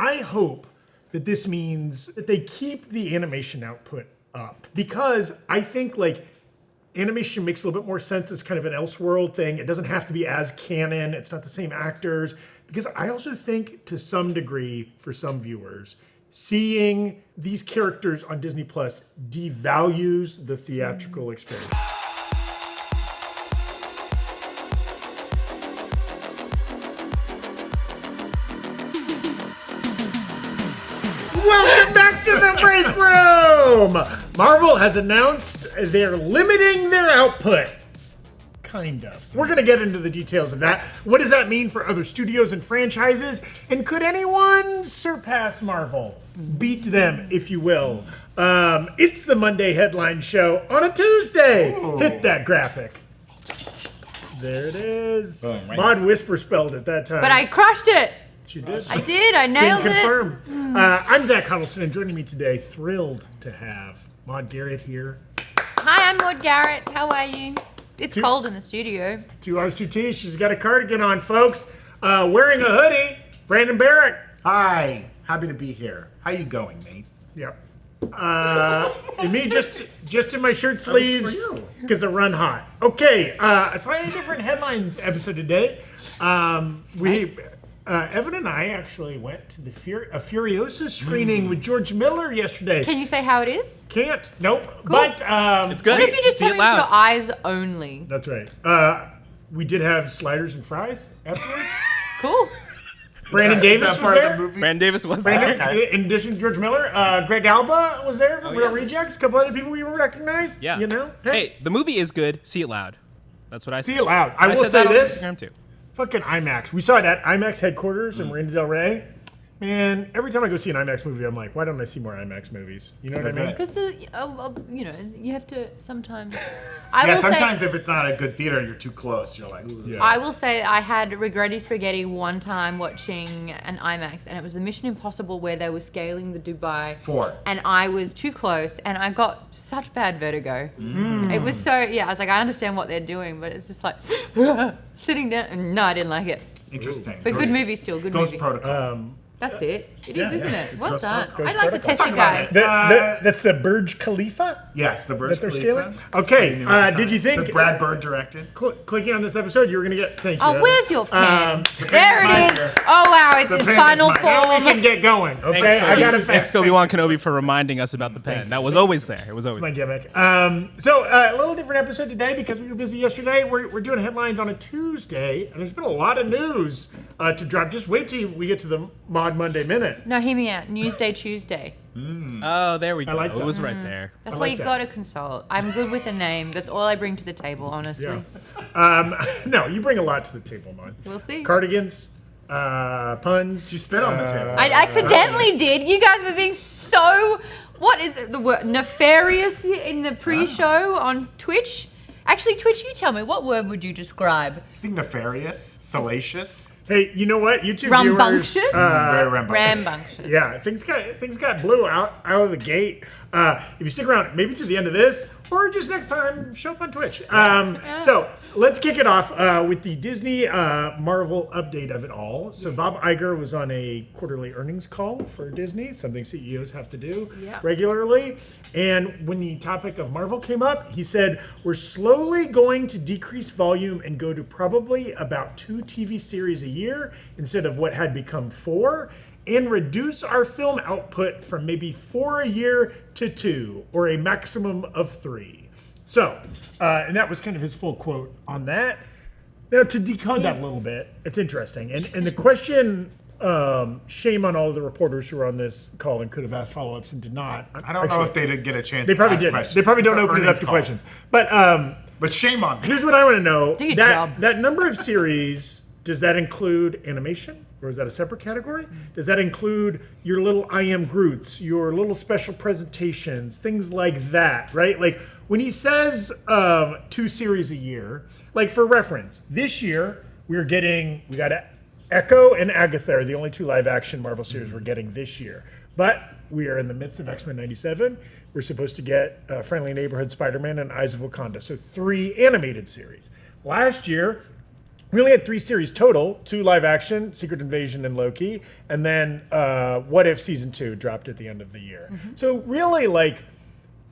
I hope that this means that they keep the animation output up, because I think like animation makes a little bit more sense as kind of an Elseworld thing. It doesn't have to be as canon. It's not the same actors. Because I also think to some degree, for some viewers, seeing these characters on Disney Plus devalues the theatrical experience. Welcome back to the Break Room! Marvel has announced they're limiting their output. Kind of. We're going to get into the details of that. What does that mean for other studios and franchises? And could anyone surpass Marvel? Beat them, if you will. It's the Monday Headline Show on a Tuesday. Ooh. Hit that graphic. There it is. Boom, right. Maude whisper spelled it that time. But I crushed it. She did. I did. I nailed it. Confirm. I'm Zach Huddleston, and joining me today, thrilled to have Maude Garrett here. Hi, I'm Maude Garrett. How are you? It's cold in the studio. 2 R's, 2 T's. She's got a cardigan on, folks. Wearing a hoodie, Brandon Barrick. Hi. Happy to be here. How you going, mate? Yep. And me just in my shirt sleeves because I run hot. Okay. A slightly different headlines episode today. Evan and I actually went to the Furiosa screening with George Miller yesterday. Can you say how it is? Can't. Nope. Cool. But it's good. What if you just tell me with your eyes only? That's right. We did have sliders and fries afterwards. Cool. Brandon Davis was there. Brandon Davis was there. In addition to George Miller, Greg Alba was there from Real Rejects. A couple other people we recognized. Yeah. You know. Hey, the movie is good. See it loud. That's what I said. See it loud. I will said say that this. on Instagram too. Fucking IMAX. We saw it at IMAX headquarters in Marina Del Rey. Man, every time I go see an IMAX movie, I'm like, why don't I see more IMAX movies? You know what I mean? Because, you have to sometimes... sometimes if it's not a good theater, you're too close. You're like, ooh. I will say I had Regretti Spaghetti one time watching an IMAX, and it was the Mission Impossible where they were scaling the Dubai. 4. And I was too close, and I got such bad vertigo. It was so, I was like, I understand what they're doing, but it's just like, sitting down. No, I didn't like it. Interesting. But good movie still, good movie. Ghost Protocol. That's it. It is, isn't it? Well done. Ghost I'd like to Protocol. test you guys. That's the Burj Khalifa? Yes, the Burj that they're Khalifa. Scaling? Okay, did you think... That Brad Bird directed. Clicking on this episode, you were going to get... Thank you. Oh, where's your pen? There it is. Here. Oh, wow, it's its final Now we form. can get going, okay? Thanks, Obi-Wan Kenobi, for reminding us about the pen. That was always there. It was always my gimmick. So a little different episode today because we were busy yesterday. We're doing headlines on a Tuesday, and there's been a lot of news to drop. Just wait till we get to the Maude Monday Minute. No, hear me out. Newsday Tuesday. Oh, there we go. like that. It was right there. That's I why like you that. got to consult. I'm good with a name. That's all I bring to the table, honestly. Yeah. No, you bring a lot to the table, Maude. We'll see. Cardigans, puns. You spit on the table. I accidentally did. You guys were being so... What is it? The word nefarious in the pre-show on Twitch? Actually, Twitch, you tell me. What word would you describe? I think nefarious, salacious. Hey, you know what? YouTube Rambunctious? viewers... Very rambunctious. Rambunctious. Yeah, things got blue out of the gate. If you stick around, maybe to the end of this, or just next time, show up on Twitch. So let's kick it off with the Disney Marvel update of it all. So Bob Iger was on a quarterly earnings call for Disney, something CEOs have to do regularly. And when the topic of Marvel came up, he said, we're slowly going to decrease volume and go to probably about 2 TV series a year instead of what had become 4. And reduce our film output from maybe 4 a year to 2, or a maximum of 3. So, and that was kind of his full quote on that. Now, to decode that a little bit, it's interesting. And the question, shame on all of the reporters who were on this call and could have asked follow-ups and did not. I don't know if they did get a chance They probably to ask didn't. questions. They probably don't It's an open it up earnings to call. questions. But shame on them. here's what I want to know. Do your job. That number of series, does that include animation? Or is that a separate category? Does that include your little I Am Groots, your little special presentations, things like that, right? Like when he says 2 series a year, like for reference, this year we got Echo and Agatha are the only 2 live action Marvel series we're getting this year. But we are in the midst of X-Men 97. We're supposed to get Friendly Neighborhood Spider-Man and Eyes of Wakanda. So 3 animated series. Last year, we only had 3 series total, 2 live action, Secret Invasion and Loki, and then What If Season 2 dropped at the end of the year. So really, like,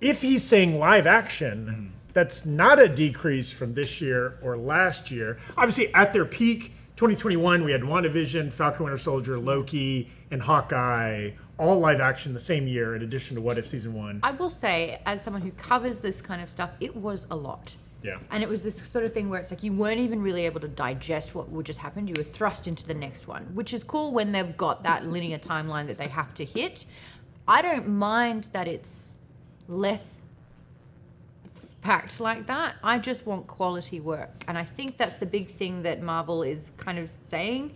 if he's saying live action, that's not a decrease from this year or last year. Obviously, at their peak, 2021, we had WandaVision, Falcon Winter Soldier, Loki, and Hawkeye, all live action the same year, in addition to What If Season 1. I will say, as someone who covers this kind of stuff, it was a lot. Yeah. And it was this sort of thing where it's like you weren't even really able to digest what would just happen. You were thrust into the next one, which is cool when they've got that linear timeline that they have to hit. I don't mind that it's less packed like that. I just want quality work. And I think that's the big thing that Marvel is kind of saying.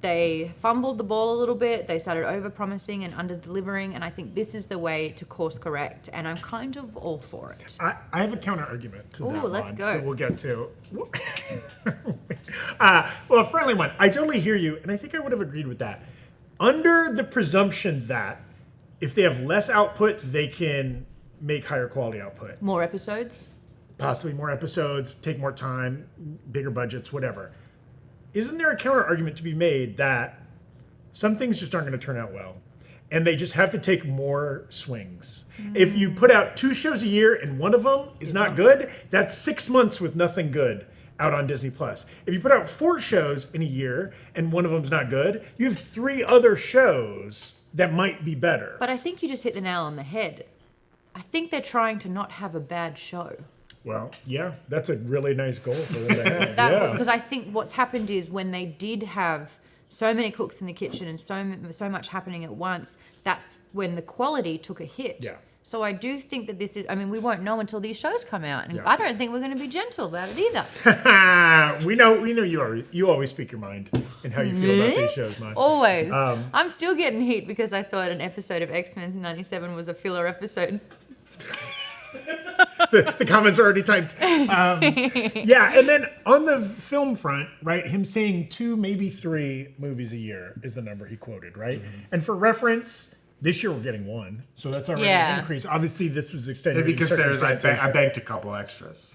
They fumbled the ball a little bit. They started over-promising and under-delivering, and I think this is the way to course correct, and I'm kind of all for it. I have a counter argument to that one. Let's go. That we'll get to. Well, a friendly one. I totally hear you, and I think I would have agreed with that. Under the presumption that if they have less output, they can make higher quality output. More episodes? Possibly more episodes, take more time, bigger budgets, whatever. Isn't there a counter argument to be made that some things just aren't going to turn out well, and they just have to take more swings? If you put out 2 shows a year and one of them is not good, that's 6 months with nothing good out on Disney Plus. If you put out 4 shows in a year and one of them's not good, you have 3 other shows that might be better. But I think you just hit the nail on the head. I think they're trying to not have a bad show. Well, yeah, that's a really nice goal for them to have. Yeah. Because I think what's happened is when they did have so many cooks in the kitchen and so much happening at once, that's when the quality took a hit. Yeah. So I do think that this is, I mean, we won't know until these shows come out. And Yeah. I don't think we're going to be gentle about it either. we know you always speak your mind and how you feel about these shows, man. Always. I'm still getting heat because I thought an episode of X-Men 97 was a filler episode. The comments are already typed. Yeah, and then on the film front, right, him saying 2, maybe 3 movies a year is the number he quoted, right? And for reference, this year we're getting 1, so that's already an increase. Obviously, this was extended. Maybe in considers I circumstances. banked a couple extras.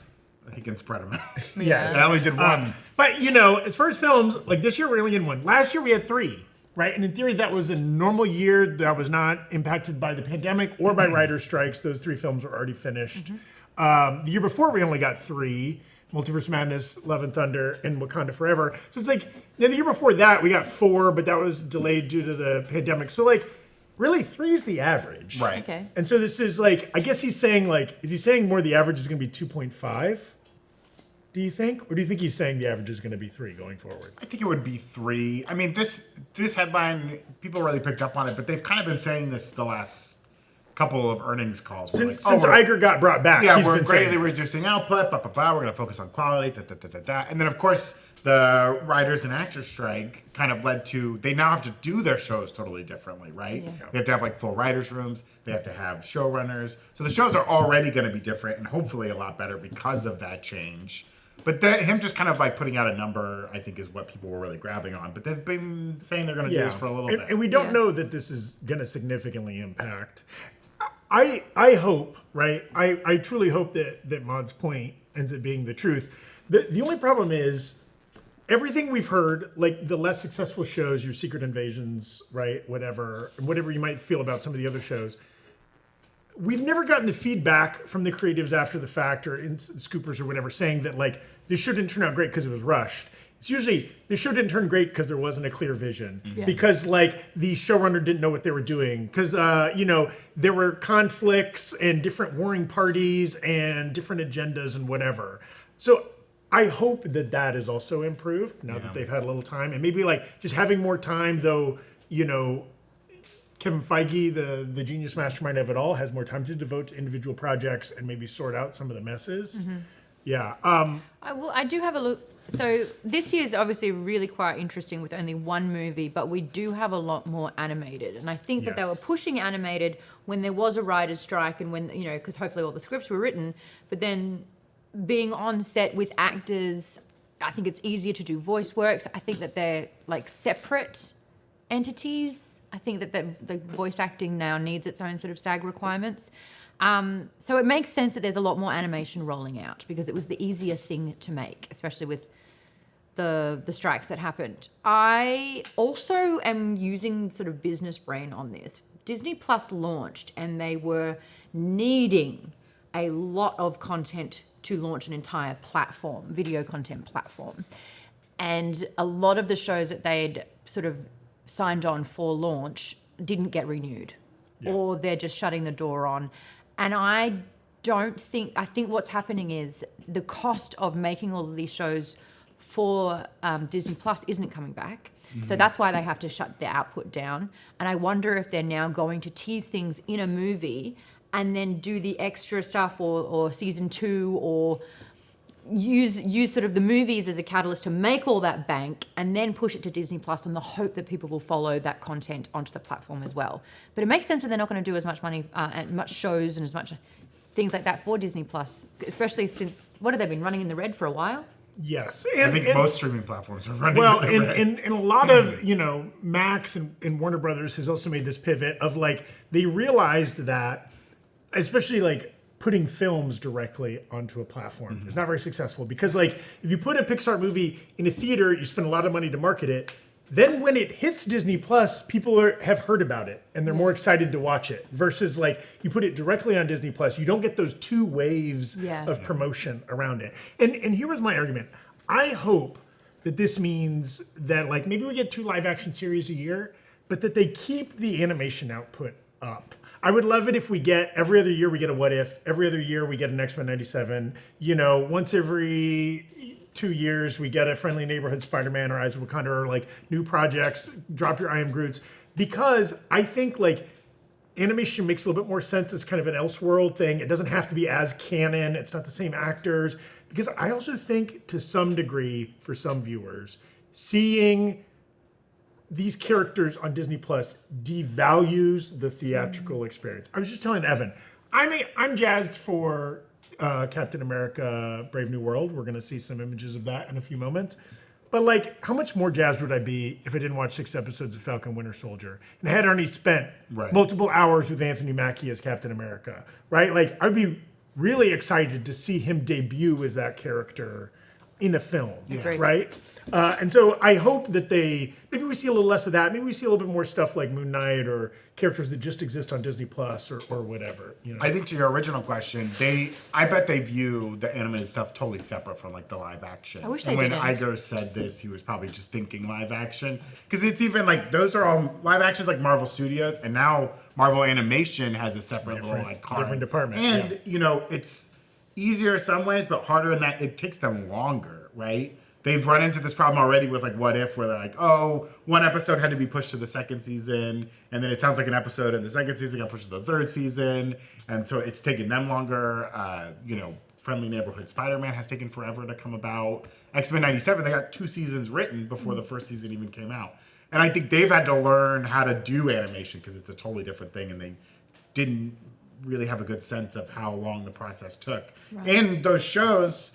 He can spread them out. Yes. I only did 1. But, you know, as far as films, like this year we're only getting 1. Last year we had 3. Right, and in theory, that was a normal year that was not impacted by the pandemic or by writer strikes. Those 3 films were already finished. The year before, we only got 3: Multiverse Madness, Love and Thunder, and Wakanda Forever. So it's like, the year before that, we got 4, but that was delayed due to the pandemic. So like, really, 3 is the average. Right. Okay. And so this is like, I guess he's saying like, is he saying more the average is going to be 2.5? Do you think? Or do you think he's saying the average is going to be 3 going forward? I think it would be 3. I mean, this headline, people really picked up on it, but they've kind of been saying this the last couple of earnings calls. Since Iger got brought back, yeah, he's we're been greatly saying, reducing output, blah, blah, blah. We're going to focus on quality, And then, of course, the writers and actors strike kind of led to, they now have to do their shows totally differently, right? Yeah. They have to have like full writers' rooms. They have to have showrunners. So the shows are already going to be different and hopefully a lot better because of that change. But him just kind of like putting out a number, I think, is what people were really grabbing on. But they've been saying they're going to do this for a little bit. And we don't know that this is going to significantly impact. I hope, right? I truly hope that Maude's point ends up being the truth. The only problem is everything we've heard, like the less successful shows, your Secret Invasions, right? Whatever you might feel about some of the other shows. We've never gotten the feedback from the creatives after the fact or in scoopers or whatever saying that like this show didn't turn out great because it was rushed. It's usually the show didn't turn great because there wasn't a clear vision, because like the showrunner didn't know what they were doing, because you know, there were conflicts and different warring parties and different agendas and whatever. So I hope that is also improved now that they've had a little time, and maybe like just having more time, though, you know, Kevin Feige, the genius mastermind of it all, has more time to devote to individual projects and maybe sort out some of the messes. Yeah. I do have a look. So this year is obviously really quite interesting with only 1 movie, but we do have a lot more animated. And I think that they were pushing animated when there was a writer's strike and when, you know, because hopefully all the scripts were written, but then being on set with actors, I think it's easier to do voice works. I think that they're like separate entities. I think that the voice acting now needs its own sort of SAG requirements. So it makes sense that there's a lot more animation rolling out because it was the easier thing to make, especially with the strikes that happened. I also am using sort of business brain on this. Disney Plus launched and they were needing a lot of content to launch an entire platform, video content platform. And a lot of the shows that they'd sort of signed on for launch didn't get renewed, or they're just shutting the door on. And I think what's happening is the cost of making all of these shows for Disney Plus isn't coming back. So that's why they have to shut their output down. And I wonder if they're now going to tease things in a movie and then do the extra stuff or season 2 or use sort of the movies as a catalyst to make all that bank and then push it to Disney Plus in the hope that people will follow that content onto the platform as well. But it makes sense that they're not going to do as much money and much shows and as much things like that for Disney Plus, especially since, what have they been running in the red for a while? Yes. I think most streaming platforms are running. Well, and a lot of, Max and Warner Brothers has also made this pivot of like, they realized that, especially like putting films directly onto a platform is not very successful because like, if you put a Pixar movie in a theater, you spend a lot of money to market it. Then when it hits Disney Plus, people have heard about it and they're more excited to watch it versus like you put it directly on Disney Plus, you don't get those 2 waves of promotion around it. And here was my argument. I hope that this means that like maybe we get 2 live action series a year, but that they keep the animation output up. I would love it if we get every other year we get a What If, every other year we get an X-Men 97, once every 2 years we get a Friendly Neighborhood Spider-Man or Eyes of Wakanda or like new projects, drop your I Am Groots, because I think like animation makes a little bit more sense as kind of an Elseworld thing. It doesn't have to be as canon. It's not the same actors. Because I also think to some degree for some viewers, seeing these characters on Disney Plus devalues the theatrical experience. I was just telling Evan, I'm jazzed for Captain America Brave New World. We're going to see some images of that in a few moments. But like, how much more jazzed would I be if I didn't watch 6 episodes of Falcon Winter Soldier and had already spent multiple hours with Anthony Mackie as Captain America, right? Like, I'd be really excited to see him debut as that character in a film, right? And so I hope that maybe we see a little less of that. Maybe we see a little bit more stuff like Moon Knight or characters that just exist on Disney Plus or whatever. I think to your original question, I bet they view the animated stuff totally separate from like the live action. I wish they didn't. didn't. When Iger said this, he was probably just thinking live action. Because it's even like, those are all live actions like Marvel Studios, and now Marvel Animation has a separate little like different department. And, it's easier in some ways, but harder in that it takes them longer, right? They've run into this problem already with like What If, where they're like, oh, 1 episode had to be pushed to the 2nd season, and then it sounds like an episode in the 2nd season got pushed to the 3rd season, and so it's taken them longer. Friendly Neighborhood Spider-Man has taken forever to come about. X-Men 97, they got 2 seasons written before the 1st season even came out. And I think they've had to learn how to do animation because it's a totally different thing, and they didn't really have a good sense of how long the process took. Right. And those shows,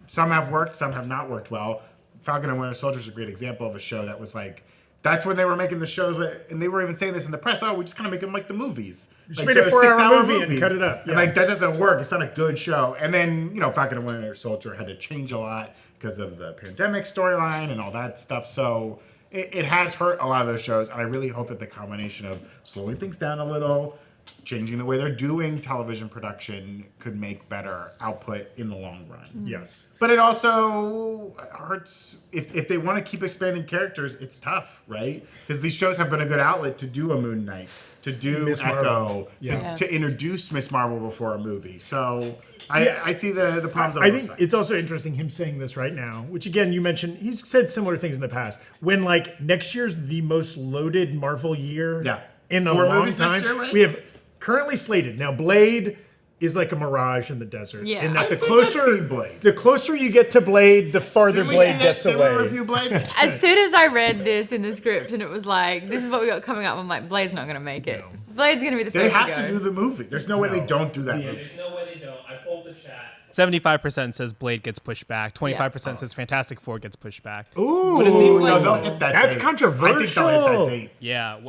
some have worked, some have not worked well. Falcon and Winter Soldier is a great example of a show that was like, that's when they were making the shows, and they were even saying this in the press, we just kind of make them like the movies. Just made a 4-hour movie and cut it up. Yeah. And like, that doesn't work. It's not a good show. And then, Falcon and Winter Soldier had to change a lot because of the pandemic storyline and all that stuff. So it has hurt a lot of those shows, and I really hope that the combination of slowing things down a little, changing the way they're doing television production could make better output in the long run. Yes. But it also hurts if they want to keep expanding characters, it's tough, right? Because these shows have been a good outlet to do a Moon Knight, to do Ms. Echo, to introduce Miss Marvel before a movie. So I see the problems. I think it's also interesting him saying this right now, which again, you mentioned, he's said similar things in the past. When like next year's the most loaded Marvel year in a long time, year, right? we have currently slated. Now Blade is like a mirage in the desert. Yeah. And that the Blade. closer you get to Blade, the farther Blade gets away. Review Blade? As soon as I read this in the script and it was like, this is what we got coming up, I'm like, Blade's not going to make it. No. Blade's going to be the They first have to do the movie. There's no way they don't do that movie. There's no way they don't. I pulled the chat. 75% says Blade gets pushed back. 25% says Fantastic Four gets pushed back. Ooh, But it seems like they'll hit that that's date. controversial. I think they'll hit that date. Yeah.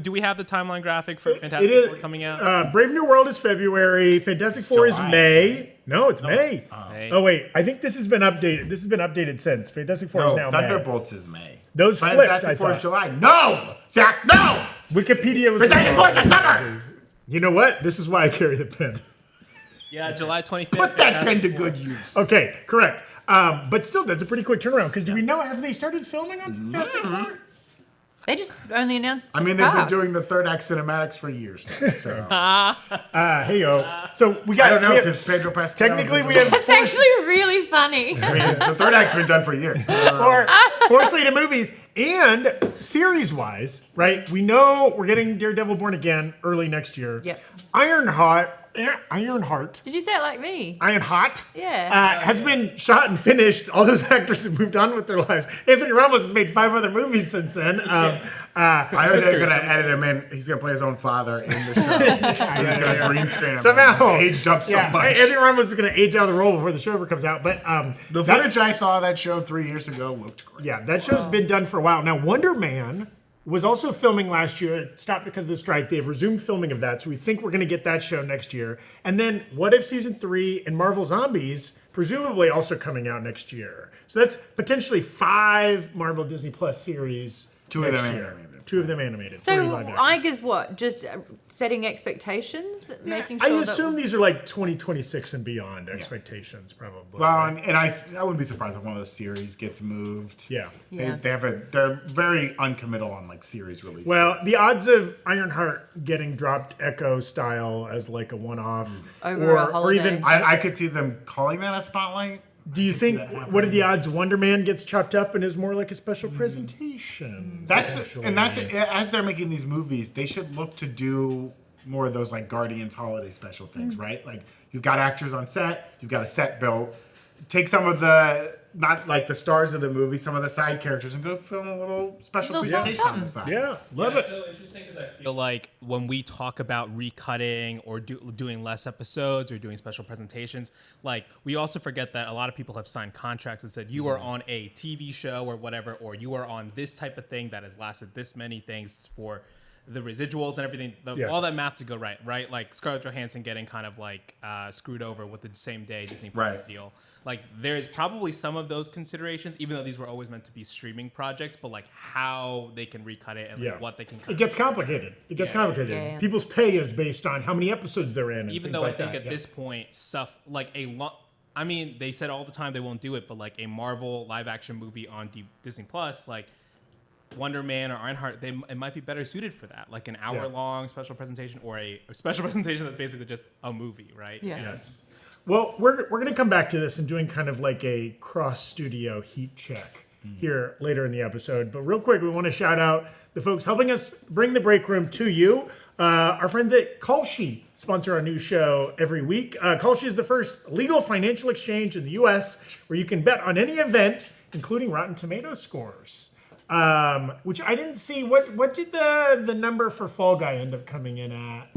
Do we have the timeline graphic for It Fantastic is Four coming out? Brave New World is February. Fantastic Four is July. May. No, it's May. May. Oh wait, I think this has been updated. This has been updated since Fantastic Four is No, now May. Thunderbolts is May. Those flipped, Fantastic I Four thought. is July. No! Zach, no! Wikipedia was. Fantastic Four is the summer! You know what? This is why I carry the pen. Yeah, July 25th. Put that pen Fantastic to Four. good use. Okay, correct. But still, that's a pretty quick turnaround. Because do we know, have they started filming on Fantastic Four? They just only announced. I mean, they've been doing the third act cinematics for years now, so. Hey-o. So we got. I don't know, we have- because Pedro Pascal. technically we have That's actually really funny. I mean, the third act's been done for years. four slated movies. And series-wise, right, we know we're getting Daredevil Born Again early next year. Yep. Ironheart Did you say it like me? Yeah. has been shot and finished. All those actors have moved on with their lives. Anthony Ramos has made 5 other movies since then. I heard they're going to edit him in. He's going to play his own father in the show. He's going to green screen him. Somehow He's aged up so much. Anthony Ramos is going to age out of the role before the show ever comes out. But The footage I saw of that show 3 years ago looked great. yeah, that show's been done for a while. Now, Wonder Man was also filming last year. It stopped because of the strike. They've resumed filming of that, so we think we're going to get that show next year. And then What If Season 3 and Marvel Zombies, presumably also coming out next year. So that's potentially 5 Marvel Disney Plus series. 2 of them next year. animated. 2 of them animated. 3 So live action. I guess what? Just setting expectations, making sure I that assume these are like 2026 and beyond expectations, probably. Well, and I wouldn't be surprised if one of those series gets moved. yeah. Yeah. They're very uncommittal on like series release. Well, the odds of Ironheart getting dropped Echo style as like a one-off, Over a or holiday. even, I could see them calling that a spotlight. do you think, what are the odds Wonder Man gets chopped up and is more like a special Mm-hmm. presentation? That's as they're making these movies, they should look to do more of those like Guardians holiday special things, right? Like you've got actors on set, you've got a set built. Take some of the not like the stars of the movie, some of the side characters, and go film a little special Little presentation on the something. side. Yeah, love Yeah, it. it's so interesting because I feel like when we talk about recutting or doing less episodes or doing special presentations, like we also forget that a lot of people have signed contracts that said you are on a TV show or whatever, or you are on this type of thing that has lasted this many things for the residuals and everything, Yes. all that math to go right? Like Scarlett Johansson getting kind of like screwed over with the same day Disney Plus Right. deal. Like there's probably some of those considerations, even though these were always meant to be streaming projects, but like how they can recut it and like, Yeah. what they can cut. It gets complicated. It gets Yeah. complicated. Yeah, yeah. People's pay is based on how many episodes they're in. And Even things though like I think that. at Yeah. this point, stuff like I mean, they said all the time they won't do it, but like a Marvel live action movie on Disney Plus, like Wonder Man or Ironheart, it might be better suited for that, like an hour-long special presentation or a special presentation that's basically just a movie, right? Yeah. Yes. Well, we're going to come back to this and doing kind of like a cross-studio heat check here later in the episode. But real quick, we want to shout out the folks helping us bring the Breakroom to you. Our friends at Kalshi sponsor our new show every week. Kalshi is the first legal financial exchange in the U.S. where you can bet on any event, including Rotten Tomato scores. Which I didn't see. What did the number for Fall Guy end up coming in at?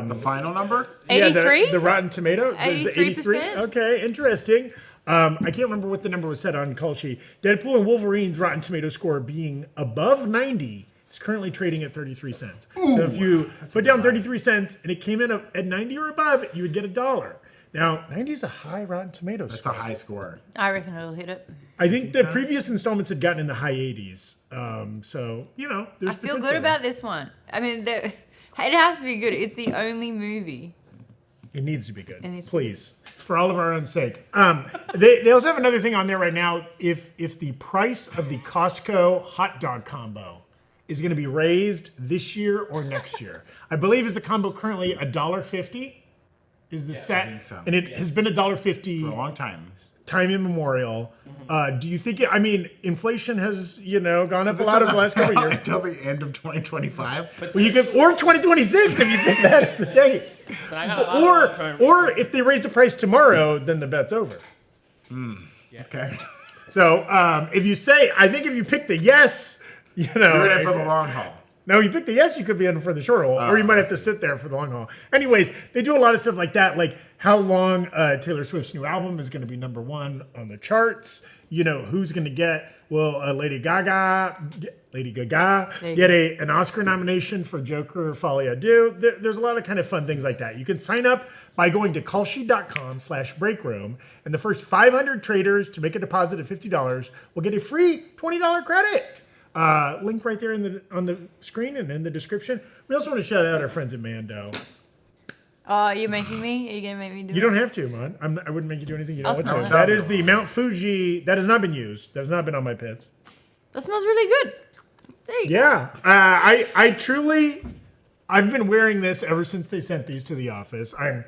The final number? 83? The Rotten Tomato? Is it 83%? Okay, interesting. I can't remember what the number was set on Kalshi. Deadpool and Wolverine's Rotten Tomato score being above 90 is currently trading at 33 cents. So if you put down 33 cents and it came in at 90 or above, you would get $1. Now, 90 is a high Rotten Tomato That's score. a high score. I reckon it'll hit it. I think the previous installments had gotten in the high 80s. So, there's I feel potential good there. about this one. I mean, it has to be good. It's the only movie. It needs to be good. It needs to be Please. For all of our own sake. They also have another thing on there right now. If the price of the Costco hot dog combo is going to be raised this year or next year. I believe is the combo currently $1.50 is the set. think so. And it has been $1.50 For a long time. time immemorial. Do you think inflation has, gone up a lot over the last couple of years? Until the end of 2025. Well, you could, or 2026 if you pick that as the date. So I got a lot of long-term- Or if they raise the price tomorrow, then the bet's over. Okay. So if you say, I think if you pick the yes, You're in it for the long haul. No, you pick the yes, you could be in for the short haul, or you might have to sit there for the long haul. Anyways, they do a lot of stuff like that, like how long Taylor Swift's new album is going to be #1 on the charts. You know, who's going to get, Lady Gaga get an Oscar nomination for Joker or Folie à Deux. There's a lot of kind of fun things like that. You can sign up by going to Kalshi.com/breakroom, and the first 500 traders to make a deposit of $50 will get a free $20 credit. Link right there on the screen and in the description. We also want to shout out our friends at Mando. Oh, you're making me? Are you going to make me do it? You don't have to, man. I wouldn't make you do anything you don't want smell to. it. That is the Mount Fuji. That has not been used. That has not been on my pits. That smells really good. There you go. Yeah. I've been wearing this ever since they sent these to the office. I'm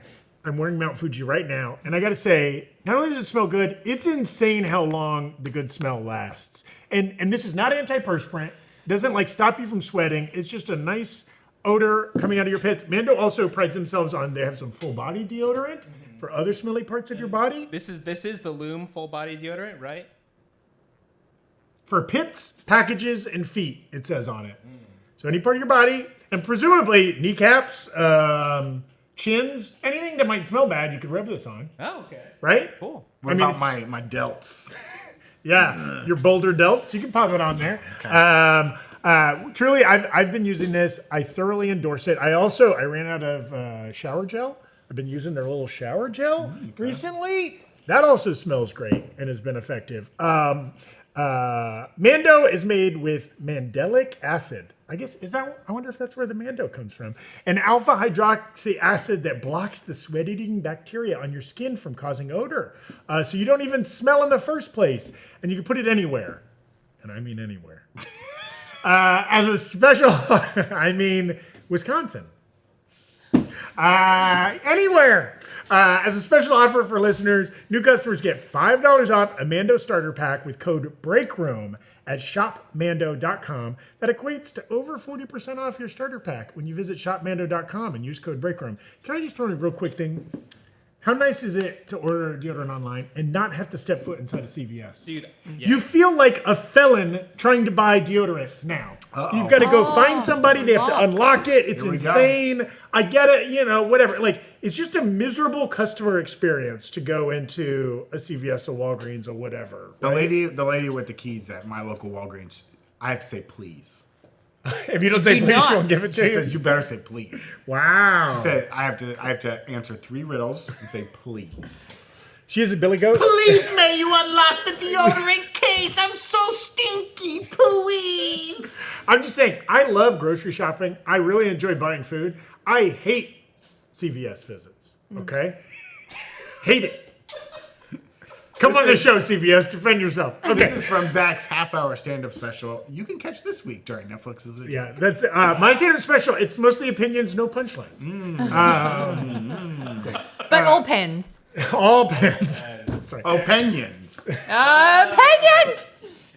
wearing Mount Fuji right now. And I got to say, not only does it smell good, it's insane how long the good smell lasts. And this is not antiperspirant. Doesn't stop you from sweating. It's just a nice odor coming out of your pits. Mando also prides themselves on they have some full body deodorant for other smelly parts of your body. This is the Lume full body deodorant, right? For pits, packages, and feet, it says on it. So any part of your body, and presumably kneecaps, chins, anything that might smell bad, you could rub this on. Oh, okay. Right? Cool. What about my delts? Yeah, your boulder delts, you can pop it on there. Okay. Truly, I've been using this. I thoroughly endorse it. I ran out of shower gel. I've been using their little shower gel recently. That also smells great and has been effective. Mando is made with mandelic acid. I wonder if that's where the Mando comes from. An alpha hydroxy acid that blocks the sweat-eating bacteria on your skin from causing odor. So you don't even smell in the first place. And you can put it anywhere. And I mean anywhere. As a special, I mean Wisconsin. Anywhere. As a special offer for listeners, new customers get $5 off a Mando starter pack with code BREAKROOM at shopmando.com. That equates to over 40% off your starter pack when you visit shopmando.com and use code BREAKROOM. Can I just throw in a real quick thing? How nice is it to order deodorant online and not have to step foot inside a CVS? Dude, yeah. You feel like a felon trying to buy deodorant now. You've got to go find somebody. They have to unlock it. It's insane. I get it, whatever. It's just a miserable customer experience to go into a CVS, a Walgreens, or whatever. The lady with the keys at my local Walgreens, I have to say please. If you don't say please, she won't give it She to you. says you better say please. Wow. She said I have to answer 3 riddles and say please. She is a billy goat. Please may you unlock the deodorant case. I'm so stinky. Please. I'm just saying, I love grocery shopping. I really enjoy buying food. I hate CVS visits. Okay? Hate it. Come on the show, CVS. Defend yourself. Okay. This is from Zach's half-hour stand-up special. You can catch this week during Netflix's. Yeah, that's my stand-up special. It's mostly opinions, no punchlines. But all pens. All pens. Sorry. Opinions. Opinions!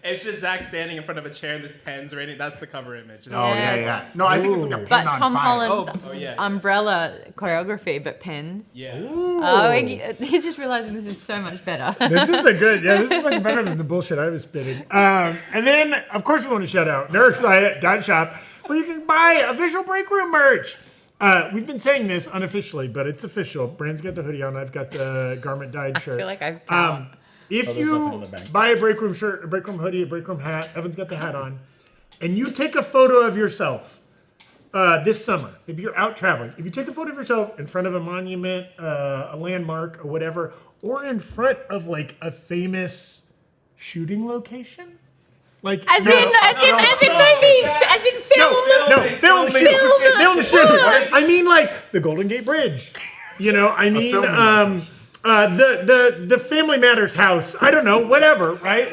It's just Zach standing in front of a chair and there's pens raining. That's the cover image. Oh, Yes. yeah. No, I think it's like a pen But on Tom fire. Holland's Oh, yeah. umbrella choreography, but pens. Yeah. Oh, he's just realizing this is so much better. This is this is much better than the bullshit I was spitting. And then, of course, we want to shout out NourishDiet.shop, where you can buy official Breakroom merch. We've been saying this unofficially, but it's official. Brand's got the hoodie on. I've got the garment dyed shirt. I feel like I've If nothing in you the bank. buy a Breakroom shirt, a Breakroom hoodie, a Breakroom hat, Evan's got the hat on, and you take a photo of yourself this summer, maybe you're out traveling, if you take a photo of yourself in front of a monument, a landmark, or whatever, or in front of a famous shooting location, As in movies, as in film. film shoot. I mean, the Golden Gate Bridge. The Family Matters house. I don't know, whatever, right?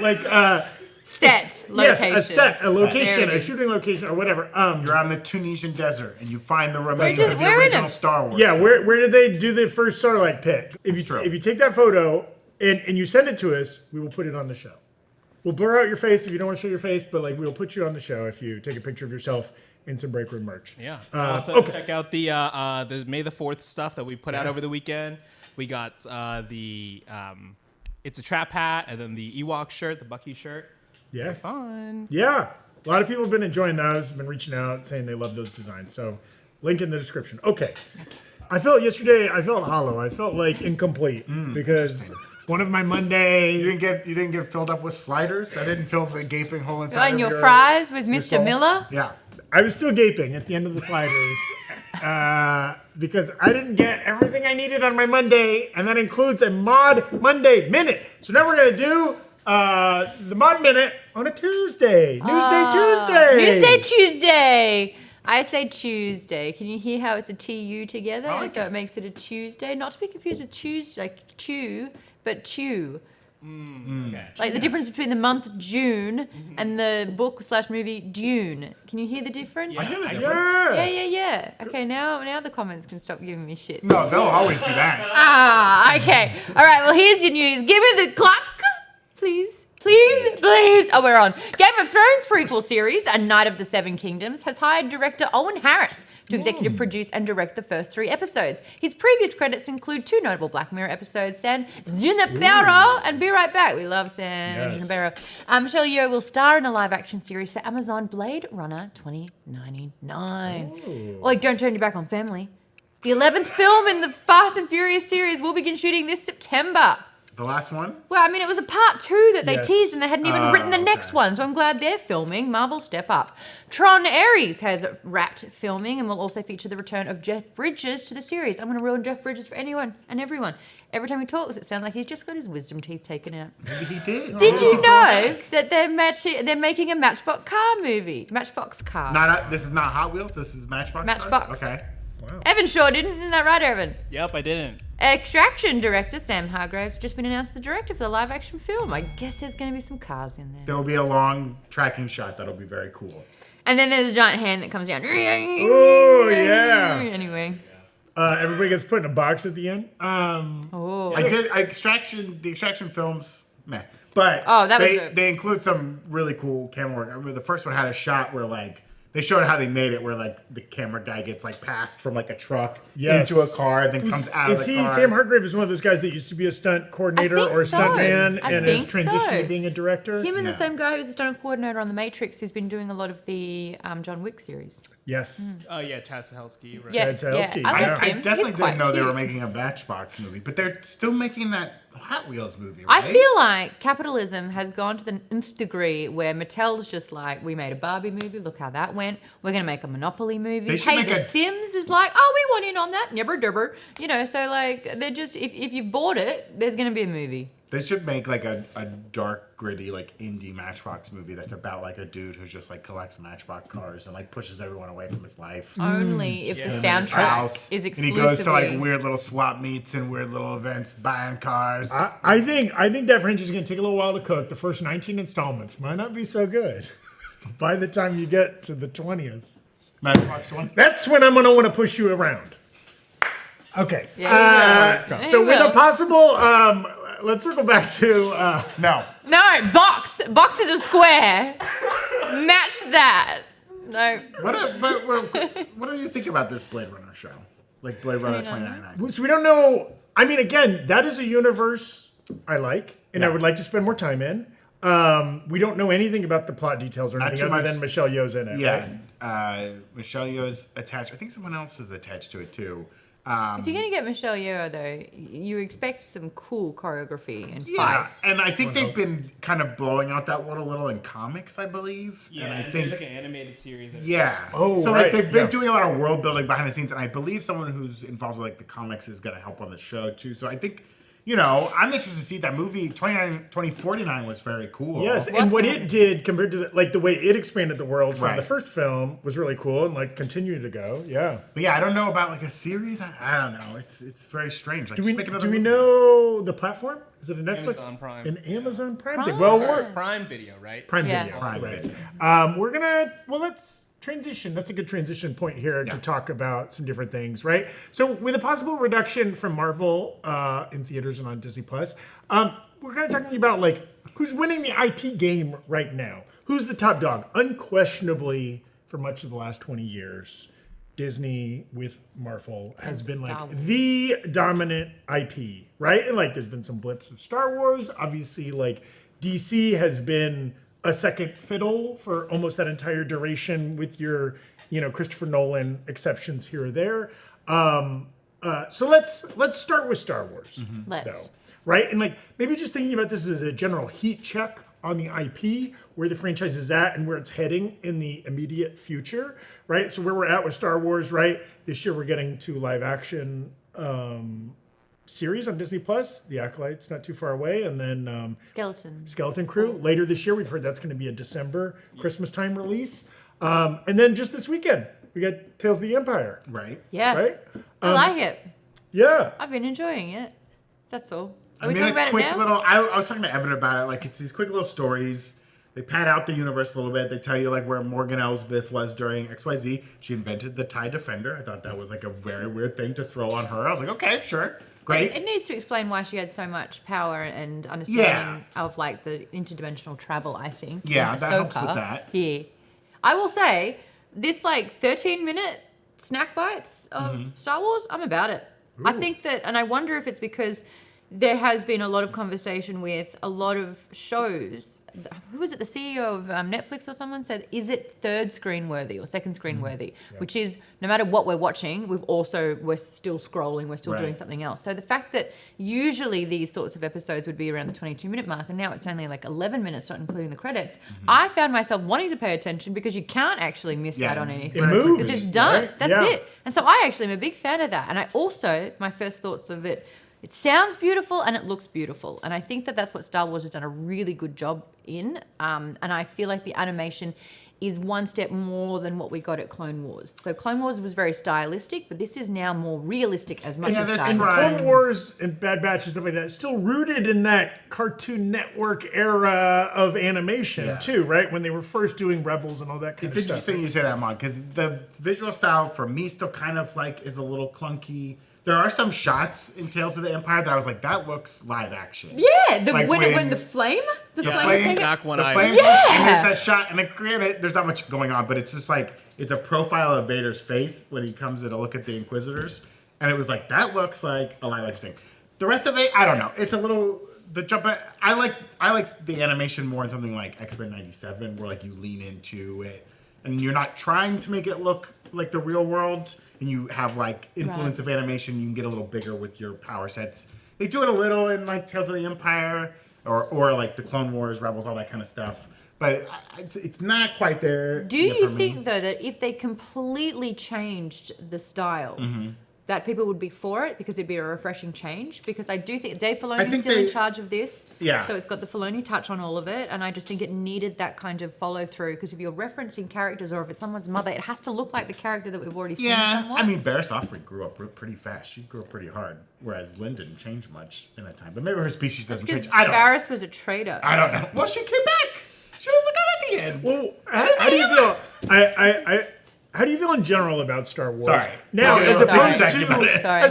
Set location. Yes, a set, a location, There it a is. shooting location, or whatever. You're on the Tunisian desert and you find the remains just- of the where in original it? Star Wars. Yeah, where did they do the first Starlight pit? If true. you take that photo and you send it to us, we will put it on the show. We'll blur out your face if you don't want to show your face, but we will put you on the show if you take a picture of yourself in some Breakroom merch. Yeah. Okay. Check out the May the 4th stuff that we put out over the weekend. We got It's a Trap hat and then the Ewok shirt, the Bucky shirt. Yes. Fun. Yeah. A lot of people have been enjoying those, been reaching out, saying they love those designs. So, link in the description. Okay. I felt hollow. I felt like incomplete because one of my Monday. You didn't get filled up with sliders. That didn't fill the gaping hole inside. And of your fries with your Mr. soul? Miller. Yeah. I was still gaping at the end of the sliders because I didn't get everything I needed on my Monday, and that includes a Mod Monday Minute. So now we're gonna do the Mod Minute on a Tuesday. Newsday Tuesday. I say Tuesday. Can you hear how it's a TU together? I like So it. it makes it a Tuesday. Not to be confused with Tuesday, like chew, but chew. Okay. Like the difference between the month June and the book/movie Dune. Can you hear the difference? I hear the difference. Yeah. Okay, now the comments can stop giving me shit. No, they'll always do that. Ah, okay. All right, well, here's your news. Give me the clock, please. Oh, we're on. Game of Thrones prequel series, A Knight of the Seven Kingdoms, has hired director Owen Harris to executive produce and direct the first 3 episodes. His previous credits include 2 notable Black Mirror episodes, San Junipero and Be Right Back. We love San Junipero. Michelle Yeoh will star in a live-action series for Amazon Blade Runner 2099. Like, don't turn your back on family. The 11th film in the Fast and Furious series will begin shooting this September. The last one? Well, I mean, it was a part 2 that they Yes. teased and they hadn't even written the next one, so I'm glad they're filming. Marvel, step up. Tron Ares has wrapped filming and will also feature the return of Jeff Bridges to the series. I'm going to ruin Jeff Bridges for anyone and everyone. Every time he talks, it sounds like he's just got his wisdom teeth taken out. Maybe he did. Did you know that they're making a Matchbox car movie? Matchbox car. This is not Hot Wheels. This is Matchbox. Matchbox. Cars? Okay. Evan Shaw didn't. Isn't that right, Evan? Yep, I didn't. Extraction director Sam Hargrave's just been announced the director for the live-action film. I guess there's going to be some cars in there. There will be a long tracking shot that'll be very cool. And then there's a giant hand that comes down. Oh yeah. Anyway. Everybody gets put in a box at the end. Oh. The extraction films, meh. But Oh, that was they include some really cool camera work. I remember the first one had a shot where like they showed how they made it, where like the camera guy gets like passed from like a truck Yes. into a car, and then comes out of the car. Sam Hargrave is one of those guys that used to be a stunt coordinator I think or a stunt so. man I and has think transitioned so. to being a director? Him and the Yeah. same guy who's a stunt coordinator on The Matrix, who's been doing a lot of the John Wick series. Yes. Oh yeah, Tassahelski. Right? Yes, Ted yeah. Tasselski, I yeah. like I him. definitely He's quite didn't know they were cute. making a Matchbox movie, but they're still making that Hot Wheels movie, I right? feel like capitalism has gone to the nth degree where Mattel's just like, we made a Barbie movie, look how that went. We're going to make a Monopoly movie. They should Hey, make The a- Sims is like, oh, we want in on that. Nibber dibber. You know, so like, they're just, if you've bought it, there's going to be a movie. They should make like a dark, gritty, like indie Matchbox movie that's about like a dude who just like collects Matchbox cars and like pushes everyone away from his life. Only if the In his soundtrack house. is And exclusively. he goes to like weird little swap meets and weird little events buying cars. I think that franchise is going to take a little while to cook. The first 19 installments might not be so good. By the time you get to the 20th, Matchbox one. that's when I'm going to want to push you around. Okay. Yeah, you will. So You with will. a possible, let's circle back to No. No, box. Box is a square. Match that. No. What do you think about this Blade Runner show? Like Blade Runner 2099. So we don't know. I mean, again, that is a universe I like, and I Yeah. would like to spend more time in. We don't know anything about the plot details or Not anything too other much. than Michelle Yeoh's in it. Yeah. right? Michelle Yeoh's attached. I think someone else is attached to it too. If you're going to get Michelle Yeoh, though, you expect some cool choreography and Yeah, fights. and I think they've been kind of blowing out that world a little in comics, I believe. Yeah, and I there's think like an animated series. That yeah. Oh, so right, like they've been yeah. doing a lot of world building behind the scenes, and I believe someone who's involved with like the comics is going to help on the show too. So I think, you know, I'm interested to see that movie. 2049 was very cool. Yes, What's and what that? it did compared to the way it expanded the world from Right. the first film was really cool and like continued to go. Yeah. But yeah, I don't know about like a series. I don't know. It's very strange. Like, Do just make another we movie. know the platform? Is it a Netflix? Amazon Prime. An Amazon Prime thing. Prime. Well, Sorry. we're Prime Video, right? Prime Yeah. Video. Prime right. Video. We're let's transition. That's a good transition point here to Yeah. talk about some different things, right? So with a possible reduction from Marvel in theaters and on Disney Plus, we're kind of talking about like who's winning the IP game right now. Who's the top dog? Unquestionably, for much of the last 20 years, Disney with Marvel has And been Star like Wars. the dominant IP, right? And like there's been some blips of Star Wars. Obviously, like DC has been a second fiddle for almost that entire duration with your, Christopher Nolan exceptions here or there. So let's start with Star Wars. Let's. Though, right? And like maybe just thinking about this as a general heat check on the IP, where the franchise is at and where it's heading in the immediate future, right? So where we're at with Star Wars, right? This year we're getting to live action series on Disney Plus, The Acolyte's not too far away, and then Skeleton Crew. Later this year, we've heard that's going to be a December Christmas time release. And then just this weekend, we got Tales of the Empire. Right. Yeah. Right? I like it. Yeah. I've been enjoying it. That's all. Are I we mean, talking it's about quick it now? little. I was talking to Evan about it. Like, it's these quick little stories. They pad out the universe a little bit. They tell you like where Morgan Elsbeth was during XYZ. She invented the TIE Defender. I thought that was like a very weird thing to throw on her. I was like, okay, sure, great. It needs to explain why she had so much power and understanding of like the interdimensional travel, I think. Yeah, in that helps with Ahsoka that. Here. I will say, this like 13-minute snack bites of Star Wars, I'm about it. I think that, and I wonder if it's because there has been a lot of conversation with a lot of shows. Who was it? The CEO of Netflix or someone said, is it third screen worthy or second screen worthy? Yeah. Which is, no matter what we're watching, we're still scrolling, we're still doing something else. So the fact that usually these sorts of episodes would be around the 22-minute mark, and now it's only like 11 minutes, not including the credits, I found myself wanting to pay attention because you can't actually miss out on anything. It moves. Because it's done. Right? That's it. And so I actually am a big fan of that. And I also, my first thoughts of it, it sounds beautiful and it looks beautiful. And I think that that's what Star Wars has done a really good job in. And I feel like the animation is one step more than what we got at Clone Wars. So Clone Wars was very stylistic, but this is now more realistic as much as stylistic. Clone Wars and Bad Batch and stuff like that, still rooted in that Cartoon Network era of animation too, right? When they were first doing Rebels and all that kind of stuff. It's interesting you say that, Maude, because the visual style for me still kind of like is a little clunky. There are some shots in Tales of the Empire that I was like, that looks live action. Yeah, like when the flame is taking back one eye. and there's that shot, and granted, there's not much going on, but it's just like, it's a profile of Vader's face when he comes to look at the Inquisitors, and it was like, that looks like a live action thing. The rest of it, I don't know. It's a little, I like the animation more in something like X-Men 97, where like you lean into it, and you're not trying to make it look like the real world, and you have like influence of animation. You can get a little bigger with your power sets. They do it a little in like Tales of the Empire or like the Clone Wars, Rebels, all that kind of stuff. But it's not quite there. Do you think though that if they completely changed the style, that people would be for it because it'd be a refreshing change? Because I do think Dave Filoni is still in charge of this. Yeah. So it's got the Filoni touch on all of it. And I just think it needed that kind of follow through. Because if you're referencing characters or if it's someone's mother, it has to look like the character that we've already seen somewhat. I mean, Barriss Offred grew up pretty fast. She grew up pretty hard. Whereas Lynn didn't change much in that time. But maybe her species doesn't change. I don't know. Barriss was a traitor. I don't know. Well, she came back. She was the guy at the end. Well, how do you feel? How do you feel in general about Star Wars? Sorry. Now, Okay, as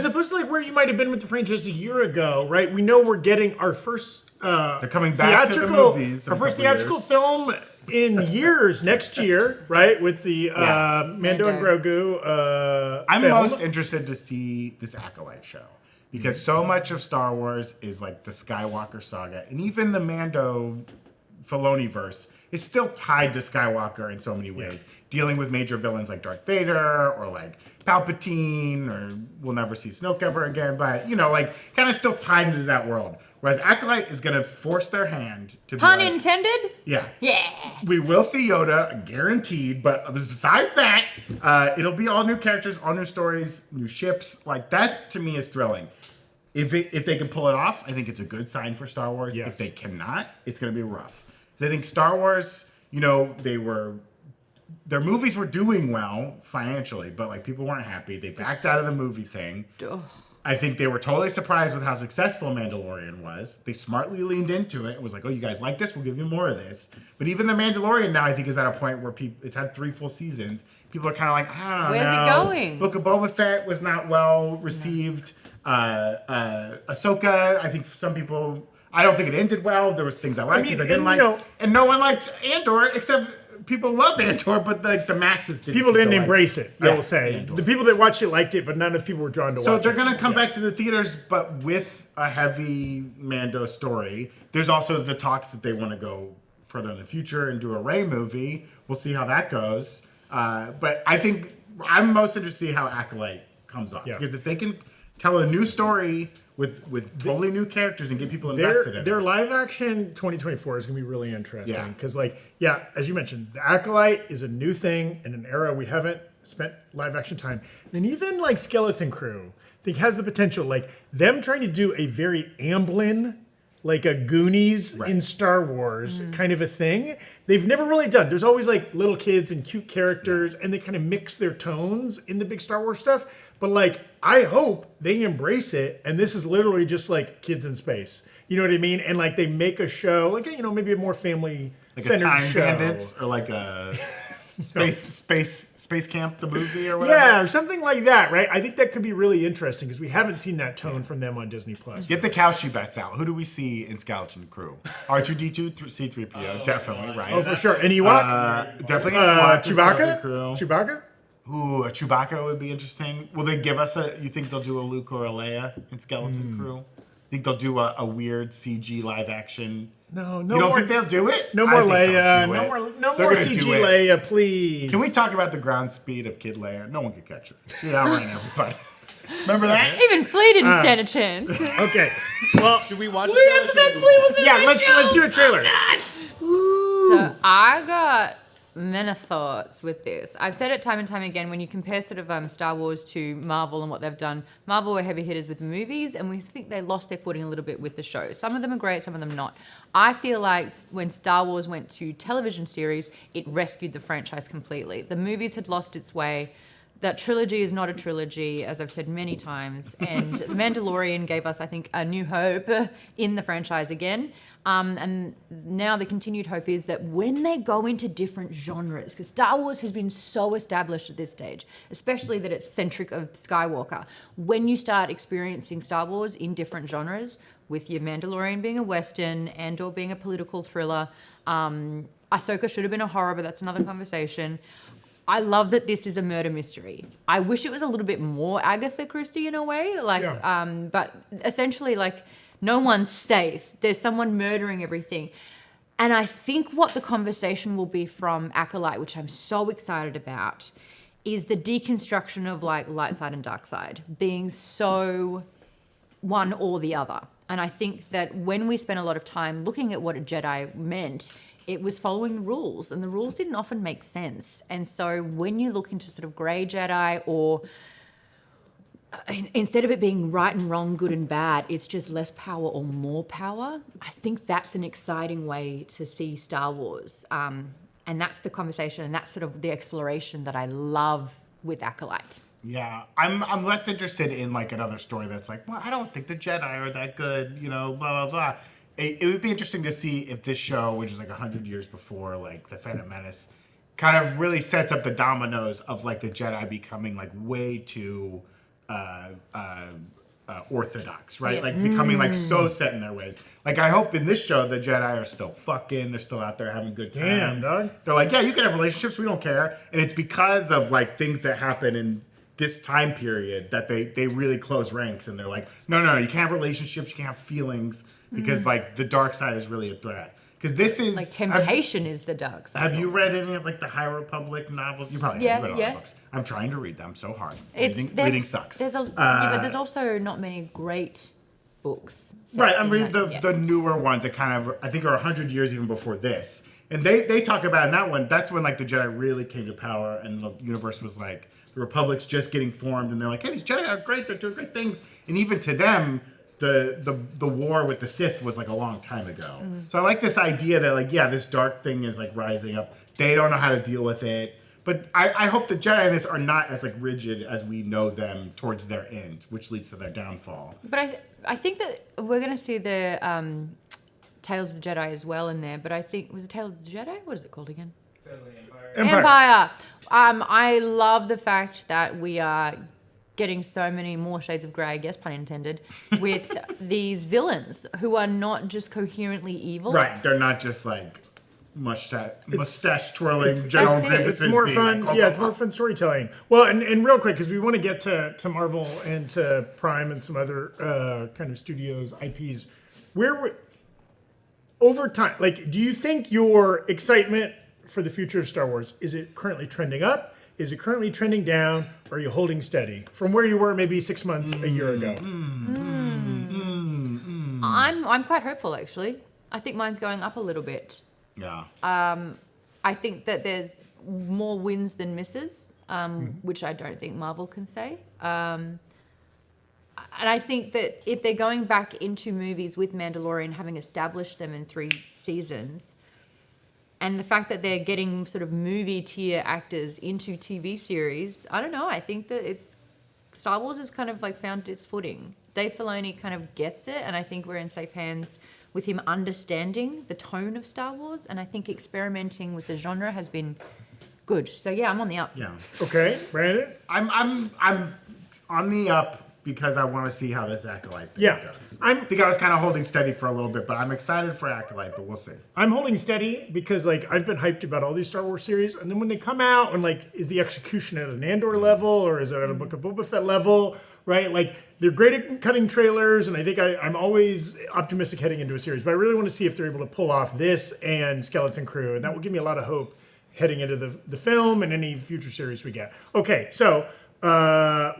opposed to like where you might have been with the franchise a year ago, right? We know we're getting our first they're coming back to the movies. Our first theatrical film in years next year, right? With the Mando and Grogu. I'm film. most interested to see this Acolyte show. Because so much of Star Wars is like the Skywalker saga. And even the Mando Filoni-verse is still tied to Skywalker in so many ways. Dealing with major villains like Darth Vader or like Palpatine, or we'll never see Snoke ever again. But, like kind of still tied into that world. Whereas Acolyte is going to force their hand to Pun be like, intended? Yeah. Yeah. We will see Yoda, guaranteed. But besides that, it'll be all new characters, all new stories, new ships. Like that to me is thrilling. If they can pull it off, I think it's a good sign for Star Wars. Yes. If they cannot, it's going to be rough. I think Star Wars, their movies were doing well financially, but like people weren't happy. They backed out of the movie thing. I think they were totally surprised with how successful Mandalorian was. They smartly leaned into it. It was like, oh, you guys like this? We'll give you more of this. But even the Mandalorian now, I think, is at a point where it's had 3 full seasons. People are kind of like, I don't know. Where's it going? Book of Boba Fett was not well received. Ahsoka, I think some people, I don't think it ended well. There was things I liked, things I didn't like. And no one liked Andor, except people love Andor, but the masses didn't. People didn't embrace it, I will say. Andor. The people that watched it liked it, but none of people were drawn to watch it. So they're going to come back to the theaters, but with a heavy Mando story. There's also the talks that they want to go further in the future and do a Rey movie. We'll see how that goes. But I think I'm most interested to see how Acolyte comes off. Yeah. Because if they can tell a new story with totally new characters and get people invested in their it. live action 2024 is going to be really interesting. Yeah. Because, as you mentioned, The Acolyte is a new thing in an era we haven't spent live action time. And even, Skeleton Crew, I think has the potential, them trying to do a very Amblin, like a Goonies in Star Wars kind of a thing. They've never really done. There's always little kids and cute characters, and they kind of mix their tones in the big Star Wars stuff. But I hope they embrace it, and this is literally just kids in space. You know what I mean? And they make a show, maybe a more family centered Time show. Bandits or a Space Camp the movie or whatever. Yeah, or something like that, right? I think that could be really interesting because we haven't seen that tone from them on Disney Plus. Get the Cowshy bets out. Who do we see in Skeleton Crew? R2D2, C3PO, definitely, right? Oh, for sure. And Ewok? Definitely Ewok in Skeleton Chewbacca? Crew. Chewbacca? Ooh, a Chewbacca would be interesting. Will they give us you think they'll do a Luke or a Leia in Skeleton Crew? Think they'll do a weird CG live action? No, You don't think they'll do it? No more I think they'll Leia. do No it. more They're gonna CG do it. Leia, please. Can we talk about the ground speed of Kid Leia? No one could catch her. She's outrunning everybody. Remember that? Even Flea didn't stand a chance. Okay. Well, Should we watch it? yeah, let's do a trailer. So I got many thoughts with this. I've said it time and time again, when you compare sort of Star Wars to Marvel and what they've done, Marvel were heavy hitters with the movies, and we think they lost their footing a little bit with the shows. Some of them are great, some of them not. I feel like when Star Wars went to television series, it rescued the franchise completely. The movies had lost its way. That trilogy is not a trilogy, as I've said many times. And The Mandalorian gave us, I think, a new hope in the franchise again. And now the continued hope is that when they go into different genres, because Star Wars has been so established at this stage, especially that it's centric of Skywalker, when you start experiencing Star Wars in different genres, with your Mandalorian being a Western, Andor being a political thriller, Ahsoka should have been a horror, but that's another conversation. I love that this is a murder mystery. I wish it was a little bit more Agatha Christie in a way, but essentially, no one's safe. There's someone murdering everything. And I think what the conversation will be from Acolyte, which I'm so excited about, is the deconstruction of light side and dark side being so one or the other. And I think that when we spent a lot of time looking at what a Jedi meant, it was following the rules, and the rules didn't often make sense. And so when you look into sort of grey Jedi, or instead of it being right and wrong, good and bad, it's just less power or more power, I think that's an exciting way to see Star Wars. And that's the conversation, and that's sort of the exploration that I love with Acolyte. Yeah, I'm less interested in another story that's well, I don't think the Jedi are that good, blah, blah, blah. It would be interesting to see if this show, which is 100 years before The Phantom Menace, kind of really sets up the dominoes of the Jedi becoming way too orthodox, right? Yes. Becoming so set in their ways. I hope in this show the Jedi are still fucking, they're still out there having good times. Damn, dog. They're yeah, you can have relationships, we don't care. And it's because of things that happen in this time period that they really close ranks, and they're no, you can't have relationships, you can't have feelings, because the dark side is really a threat. Because this is temptation is the dark side. Have you read any of the High Republic novels? You probably haven't read all the books. I'm trying to read them so hard. Reading sucks. But there's also not many great books. Right, I'm reading the newer ones that kind of, I think, are 100 years even before this. And they talk about in that one, that's when the Jedi really came to power, and the universe was the Republic's just getting formed, and they're hey, these Jedi are great, they're doing great things. And even to them, the war with the Sith was a long time ago. So I like this idea that this dark thing is rising up. They don't know how to deal with it. But I hope the Jedi in this are not as rigid as we know them towards their end, which leads to their downfall. But I think that we're going to see the Tales of the Jedi as well in there. But I think, was it Tales of the Jedi? What is it called again? Empire. I love the fact that we are getting so many more shades of grey, I guess, pun intended, with these villains who are not just coherently evil. Right, they're not just mustache twirling General Grievous. It's more fun. It's more fun storytelling. Well, and real quick, because we want to get to Marvel and to Prime and some other kind of studios, IPs. over time, like, do you think your excitement for the future of Star Wars, is it currently trending up? Is it currently trending down? Or are you holding steady from where you were maybe 6 months, a year ago? I'm quite hopeful, actually. I think mine's going up a little bit. Yeah. I think that there's more wins than misses, which I don't think Marvel can say. And I think that if they're going back into movies with Mandalorian, having established them in 3 seasons, and the fact that they're getting sort of movie tier actors into TV series, I don't know. I think that Star Wars has kind of like found its footing. Dave Filoni kind of gets it, and I think we're in safe hands with him understanding the tone of Star Wars, and I think experimenting with the genre has been good. So yeah, I'm on the up. Yeah. Okay, Brandon? I'm on the up because I want to see how this Acolyte thing Yeah. goes. I think I was kind of holding steady for a little bit, but I'm excited for Acolyte, but we'll see. I'm holding steady because like I've been hyped about all these Star Wars series, and then when they come out and like, is the execution at an Andor level or is it at a Book of Boba Fett level, right? Like they're great at cutting trailers, and I think I'm always optimistic heading into a series, but I really want to see if they're able to pull off this and Skeleton Crew, and that will give me a lot of hope heading into the film and any future series we get. Okay, so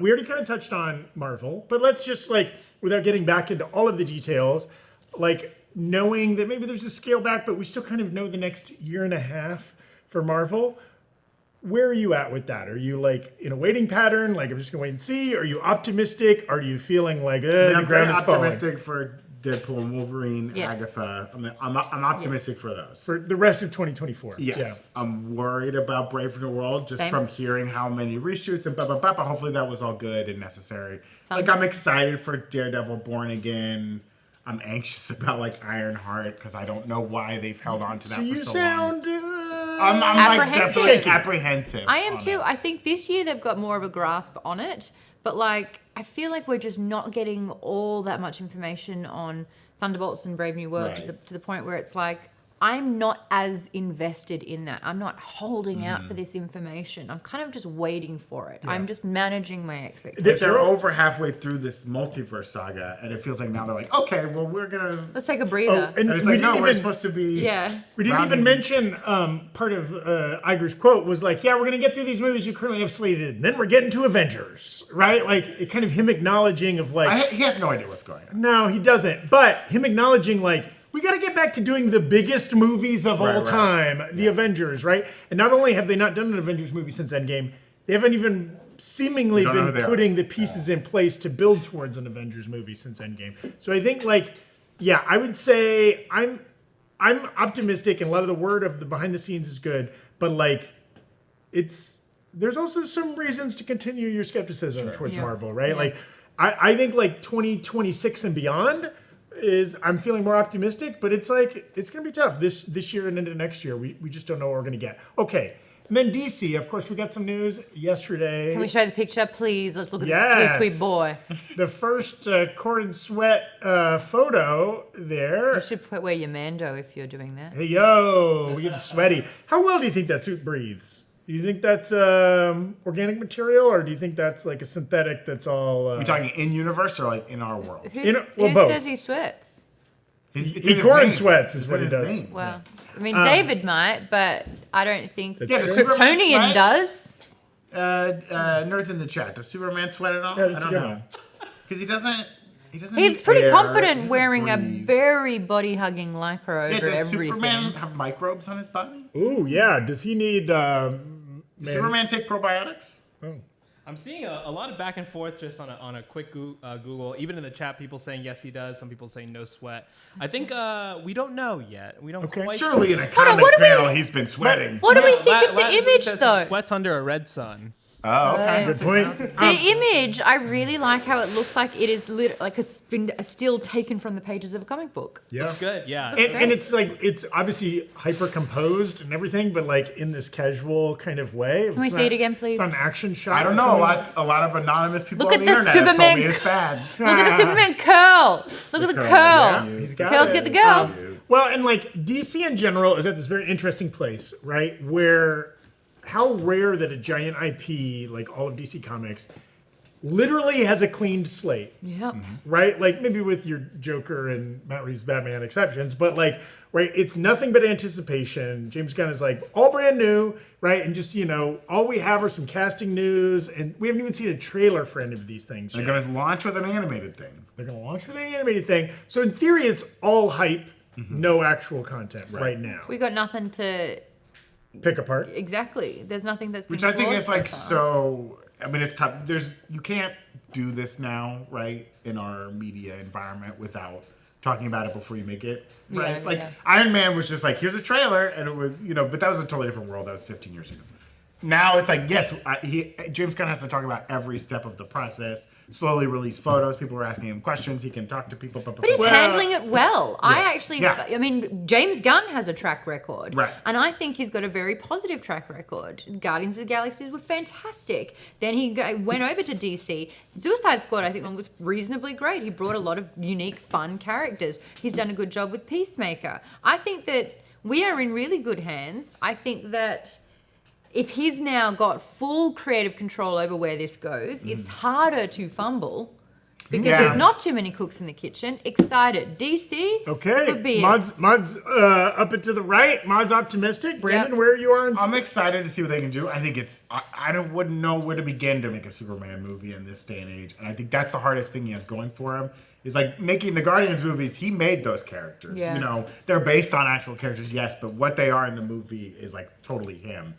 we already kind of touched on Marvel, but let's just like, without getting back into all of the details, like knowing that maybe there's a scale back, but we still kind of know the next year and a half for Marvel. Where are you at with that? Are you like in a waiting pattern? Like I'm just gonna wait and see? Are you optimistic? Are you feeling like the I'm ground very is falling? optimistic for Deadpool and Wolverine, Yes. Agatha. I'm optimistic for those. For the rest of 2024. Yes. Yeah. I'm worried about Brave for the World just Same. from hearing how many reshoots and blah, blah, blah, but hopefully that was all good and necessary. Some- Like, I'm excited for Daredevil Born Again. I'm anxious about, like, Ironheart because I don't know why they've held on to that So for you so sound long. I'm like, Apprehensive. definitely apprehensive. I am on too. it. I think this year they've got more of a grasp on it, but like I feel like we're just not getting all that much information on Thunderbolts and Brave New World Right. to the point where it's like I'm not as invested in that. I'm not holding out for this information. I'm kind of just waiting for it. I'm just managing my expectations. They're over halfway through this multiverse saga, and it feels like now they're like, okay, well, we're going to... Let's take a Oh, breather. and And it's we like, no, didn't we're even, supposed to be... Yeah. we didn't even rounding- mention part of Iger's quote was like, yeah, we're going to get through these movies you currently have slated, and then we're getting to Avengers, right? Like, it kind of him acknowledging of like, He has no idea what's going on. no, he doesn't. But him acknowledging like, we got to get back to doing the biggest movies of all Right. time, the Avengers, right? And not only have they not done an Avengers movie since Endgame, they haven't even seemingly We don't know been who they are. putting the pieces in place to build towards an Avengers movie since Endgame. So I think like, yeah, I would say I'm optimistic, and a lot of the word of the behind the scenes is good, but like there's also some reasons to continue your skepticism towards Yeah. Marvel, right? Yeah. Like I think like 2026 and beyond I'm feeling more optimistic, but it's like it's gonna be tough this year and into next year. We just don't know what we're gonna get. Okay. And then DC, of course, we got some news yesterday. Can we show the picture, please? Let's look at Yes. this sweet boy. The first Cord and Sweat photo there. You should wear your Mando if you're doing that. Hey, yo, we're getting sweaty. How well do you think that suit breathes? Do you think that's organic material, or do you think that's like a synthetic that's all... Are you talking in universe or like in our world? Who well, both. says he sweats? It's He in his corn name. sweats is It's what in he his does. name. Well, I mean, David might, but I don't think That's Yeah, does true. Superman Kryptonian sweat? does. Nerds in the chat. Does Superman sweat at all? Yeah, I that's don't a good know. one. Because he doesn't. He's need pretty air, he confident doesn't wearing a breathe. very body-hugging lycra Yeah, over does everything. Superman have microbes on his body? Ooh, yeah. Does he need... Does Superman take probiotics? Oh. I'm seeing a lot of back and forth just on a quick Google. Even in the chat, people saying yes, he does. Some people saying no sweat. I think we don't know yet. We don't Okay. quite. Surely in a on, comic what do we- panel he's been sweating. What do we La- think of la- the image, says he though? Sweats under a red sun. Oh, okay. Good point. The image, I really like how it looks like it is like it's been still taken from the pages of a comic book. Yeah. Looks good. Yeah. And it's like, it's obviously hyper composed and everything, but like in this casual kind of way. Can we see it again, please? It's not an action shot. I don't or know. something. A lot of anonymous people Look on at the the internet have told Superman me it's bad. Look at the Superman curl. Look at the curl, curl. yeah. He's got Girls it. get the girls. Well, and like DC in general is at this very interesting place, right? Where how rare that a giant IP like all of DC Comics literally has a cleaned slate. Yep. Right? Like maybe with your Joker and Matt Reeves Batman exceptions, but like, right, it's nothing but anticipation. James Gunn is like all brand new, right? And just, all we have are some casting news, and we haven't even seen a trailer for any of these things They're yet. going to launch with an animated thing. They're going to launch with an animated thing. So in theory, it's all hype, no actual content right now. We got nothing to Pick apart. exactly. There's nothing that's been Which I think flawed is like far. so. I mean, it's tough. You can't do this now, right, in our media environment without talking about it before you make it, right? Yeah, like yeah. Iron Man was just like, here's a trailer, and it was, but that was a totally different world. That was 15 years ago. Now it's like, yes, James Gunn has to talk about every step of the process. Slowly release photos. People are asking him questions. He can talk to people. But he's handling it well. I mean, James Gunn has a track record. Right. And I think he's got a very positive track record. Guardians of the Galaxy were fantastic. Then he went over to DC. Suicide Squad, I think, was reasonably great. He brought a lot of unique, fun characters. He's done a good job with Peacemaker. I think that we are in really good hands. I think that if he's now got full creative control over where this goes, it's harder to fumble because there's not too many cooks in the kitchen. Excited. DC Okay. could be Mod's up and to the right. Mod's optimistic. Brandon, where you are? I'm excited to see what they can do. I think wouldn't know where to begin to make a Superman movie in this day and age. And I think that's the hardest thing he has going for him. Is like making the Guardians movies, he made those characters. Yeah. They're based on actual characters, yes, but what they are in the movie is like totally him.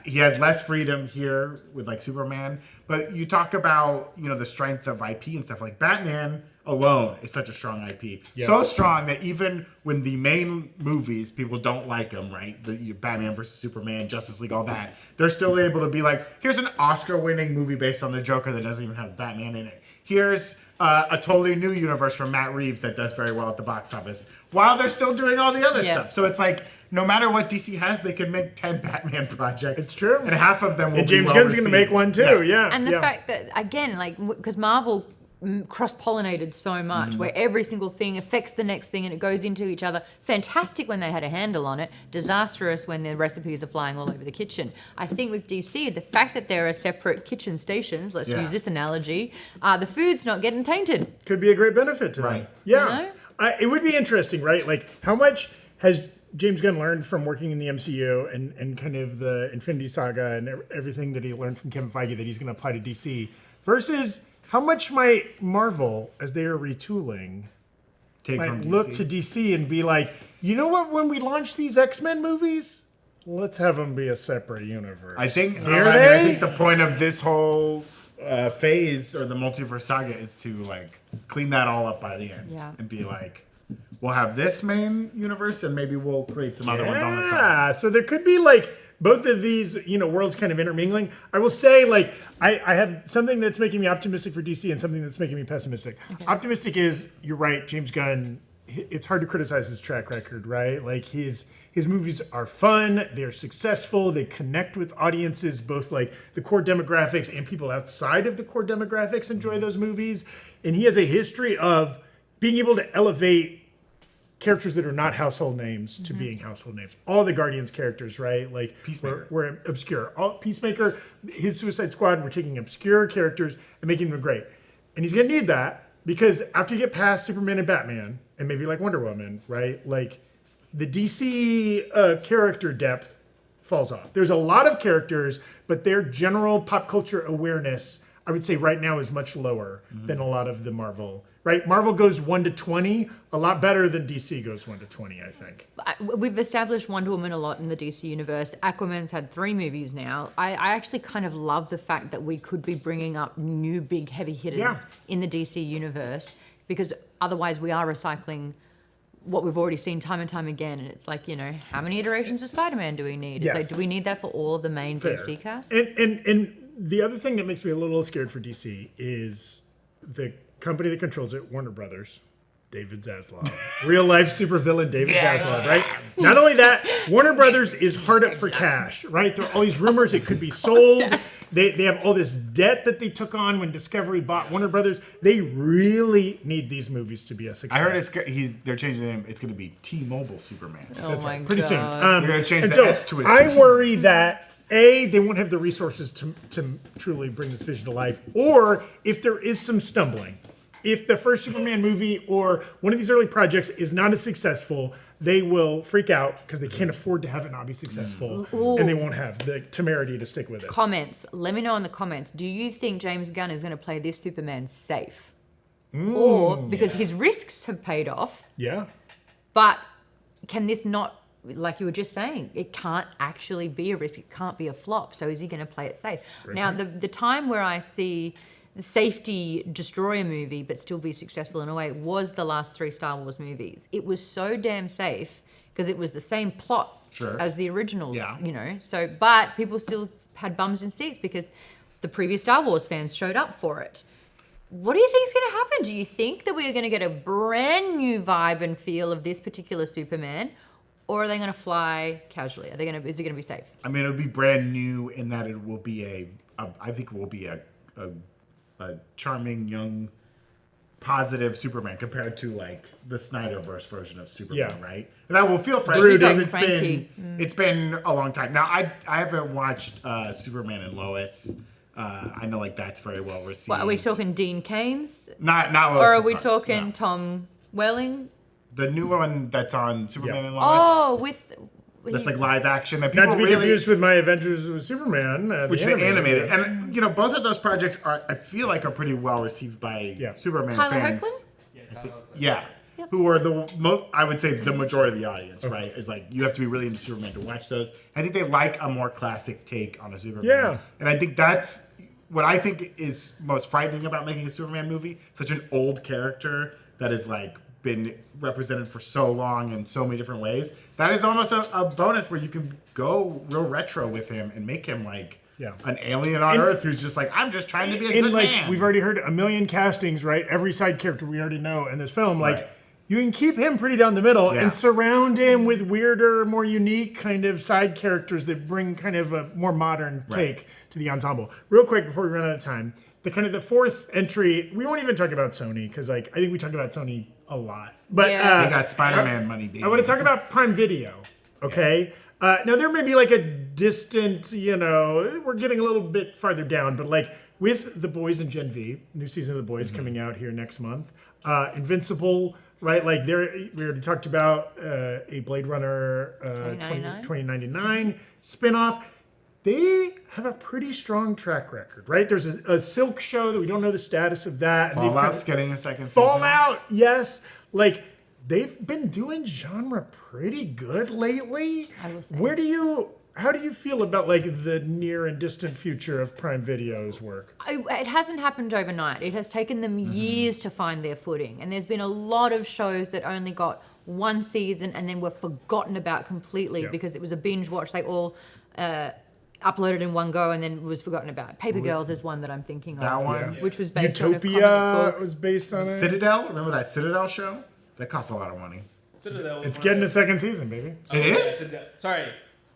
He has less freedom here with like Superman, but you talk about the strength of IP and stuff. Like Batman alone is such a strong IP, so strong that even when the main movies people don't like them, right? The Batman versus Superman, Justice League, all that, they're still able to be like, here's an Oscar-winning movie based on the Joker that doesn't even have Batman in it. Here's a totally new universe from Matt Reeves that does very well at the box office, while they're still doing all the other stuff. So it's like, no matter what DC has, they can make 10 Batman projects. It's true. And half of them will And be James well Gunn's going to received. make one too. Yeah. And the fact that, again, like, because Marvel cross-pollinated so much, where every single thing affects the next thing and it goes into each other. Fantastic when they had a handle on it. Disastrous when their recipes are flying all over the kitchen. I think with DC, the fact that there are separate kitchen stations, let's use this analogy, the food's not getting tainted. Could be a great benefit to them. Right. Yeah. It would be interesting, right? Like, how much has James Gunn learned from working in the MCU and kind of the Infinity Saga and everything that he learned from Kevin Feige that he's going to apply to DC versus how much might Marvel, as they are retooling, might look to DC and be like, you know what, when we launch these X-Men movies, let's have them be a separate universe. I think, I I think the point of this whole phase or the multiverse saga is to like clean that all up by the end and be like, we'll have this main universe and maybe we'll create some other ones on the side. Yeah, so there could be like both of these, worlds kind of intermingling. I will say, like, I have something that's making me optimistic for DC and something that's making me pessimistic. Okay. Optimistic is, you're right, James Gunn, it's hard to criticize his track record, right? Like, his movies are fun, they're successful, they connect with audiences, both like the core demographics and people outside of the core demographics enjoy those movies. And he has a history of being able to elevate characters that are not household names to being household names. All the Guardians characters, right? Like, Peacemaker. We're obscure. Peacemaker, his Suicide Squad, we're taking obscure characters and making them great. And he's going to need that because after you get past Superman and Batman, and maybe like Wonder Woman, right? Like, the DC character depth falls off. There's a lot of characters, but their general pop culture awareness, I would say right now, is much lower than a lot of the Marvel. Right, Marvel goes 1 to 20, a lot better than DC goes 1 to 20, I think. We've established Wonder Woman a lot in the DC universe. Aquaman's had 3 movies now. I actually kind of love the fact that we could be bringing up new big heavy hitters in the DC universe, because otherwise we are recycling what we've already seen time and time again. And it's like, how many iterations of Spider-Man do we need? It's like, do we need that for all of the main DC cast? And the other thing that makes me a little scared for DC is the company that controls it, Warner Brothers, David Zaslav. Real life supervillain David Zaslav, right? Not only that, Warner Brothers is hard up for cash, right? There are all these rumors it could be sold. They have all this debt that they took on when Discovery bought Warner Brothers. They really need these movies to be a success. I heard they're changing the name. It's going to be T-Mobile Superman. Oh my pretty God. soon. They're going to change and the so S to it. I worry that they won't have the resources to truly bring this vision to life, or if there is some stumbling. If the first Superman movie or one of these early projects is not as successful, they will freak out because they can't afford to have it not be successful, and they won't have the temerity to stick with it. Comments. Let me know in the comments. Do you think James Gunn is going to play this Superman safe? Or because his risks have paid off, Yeah. but can this not, like you were just saying, it can't actually be a risk. It can't be a flop. So is he going to play it safe? Now, the time where I see the safety destroy a movie but still be successful in a way was the last 3 Star Wars movies. It was so damn safe because it was the same plot as the original, you know. So, but people still had bums in seats because the previous Star Wars fans showed up for it. What do you think is going to happen? Do you think that we are going to get a brand new vibe and feel of this particular Superman, or are they going to fly casually? Is it going to be safe? I mean, it'll be brand new in that it will be I think it will be a charming, young, positive Superman compared to like the Snyderverse version of Superman, right? And that will feel fresh because it's been a long time. Now, I haven't watched Superman and Lois. I know like that's very well received. What, are we talking Dean Kane's? Not Lois. Or are we talking Tom Welling? The new one that's on Superman and Lois. Oh, that's like live action. That people Not to be confused with my Adventures with Superman, which they animated. And you know, both of those projects I feel like are pretty well received by Superman Tyler fans. Hoechlin? Yeah. Yep. Who are I would say the majority of the audience, right? Is like, you have to be really into Superman to watch those. I think they like a more classic take on a Superman. Yeah. And I think that's what I think is most frightening about making a Superman movie. Such an old character that has like been represented for so long in so many different ways. That is almost a bonus where you can go real retro with him and make him like an alien on Earth who's just like, I'm just trying to be a good man. We've already heard a million castings, right? Every side character we already know in this film, like you can keep him pretty down the middle and surround him with weirder, more unique kind of side characters that bring kind of a more modern take to the ensemble. Real quick before we run out of time, the fourth entry, we won't even talk about Sony because like I think we talk about Sony a lot. But they got Spider-Man money, baby. I want to talk about Prime Video, okay? Now there may be like a distant, we're getting a little bit farther down, but like with The Boys and Gen V, new season of The Boys coming out here next month, Invincible, right? Like we already talked about a Blade Runner 2099 spinoff. They have a pretty strong track record, right? There's a Silk show that we don't know the status of that. Fallout's getting a second season. Fallout, yes. Like, they've been doing genre pretty good lately. I will say. How do you feel about like the near and distant future of Prime Video's work? It hasn't happened overnight. It has taken them years to find their footing. And there's been a lot of shows that only got one season and then were forgotten about completely because it was a binge watch. They all uploaded in one go and then was forgotten about. Paper Girls is one that I'm thinking of. That one? Which was based Utopia on a comic book. was based on it. Citadel? Remember that Citadel show? That cost a lot of money. Citadel. It's getting a second season, baby. It is? Sorry.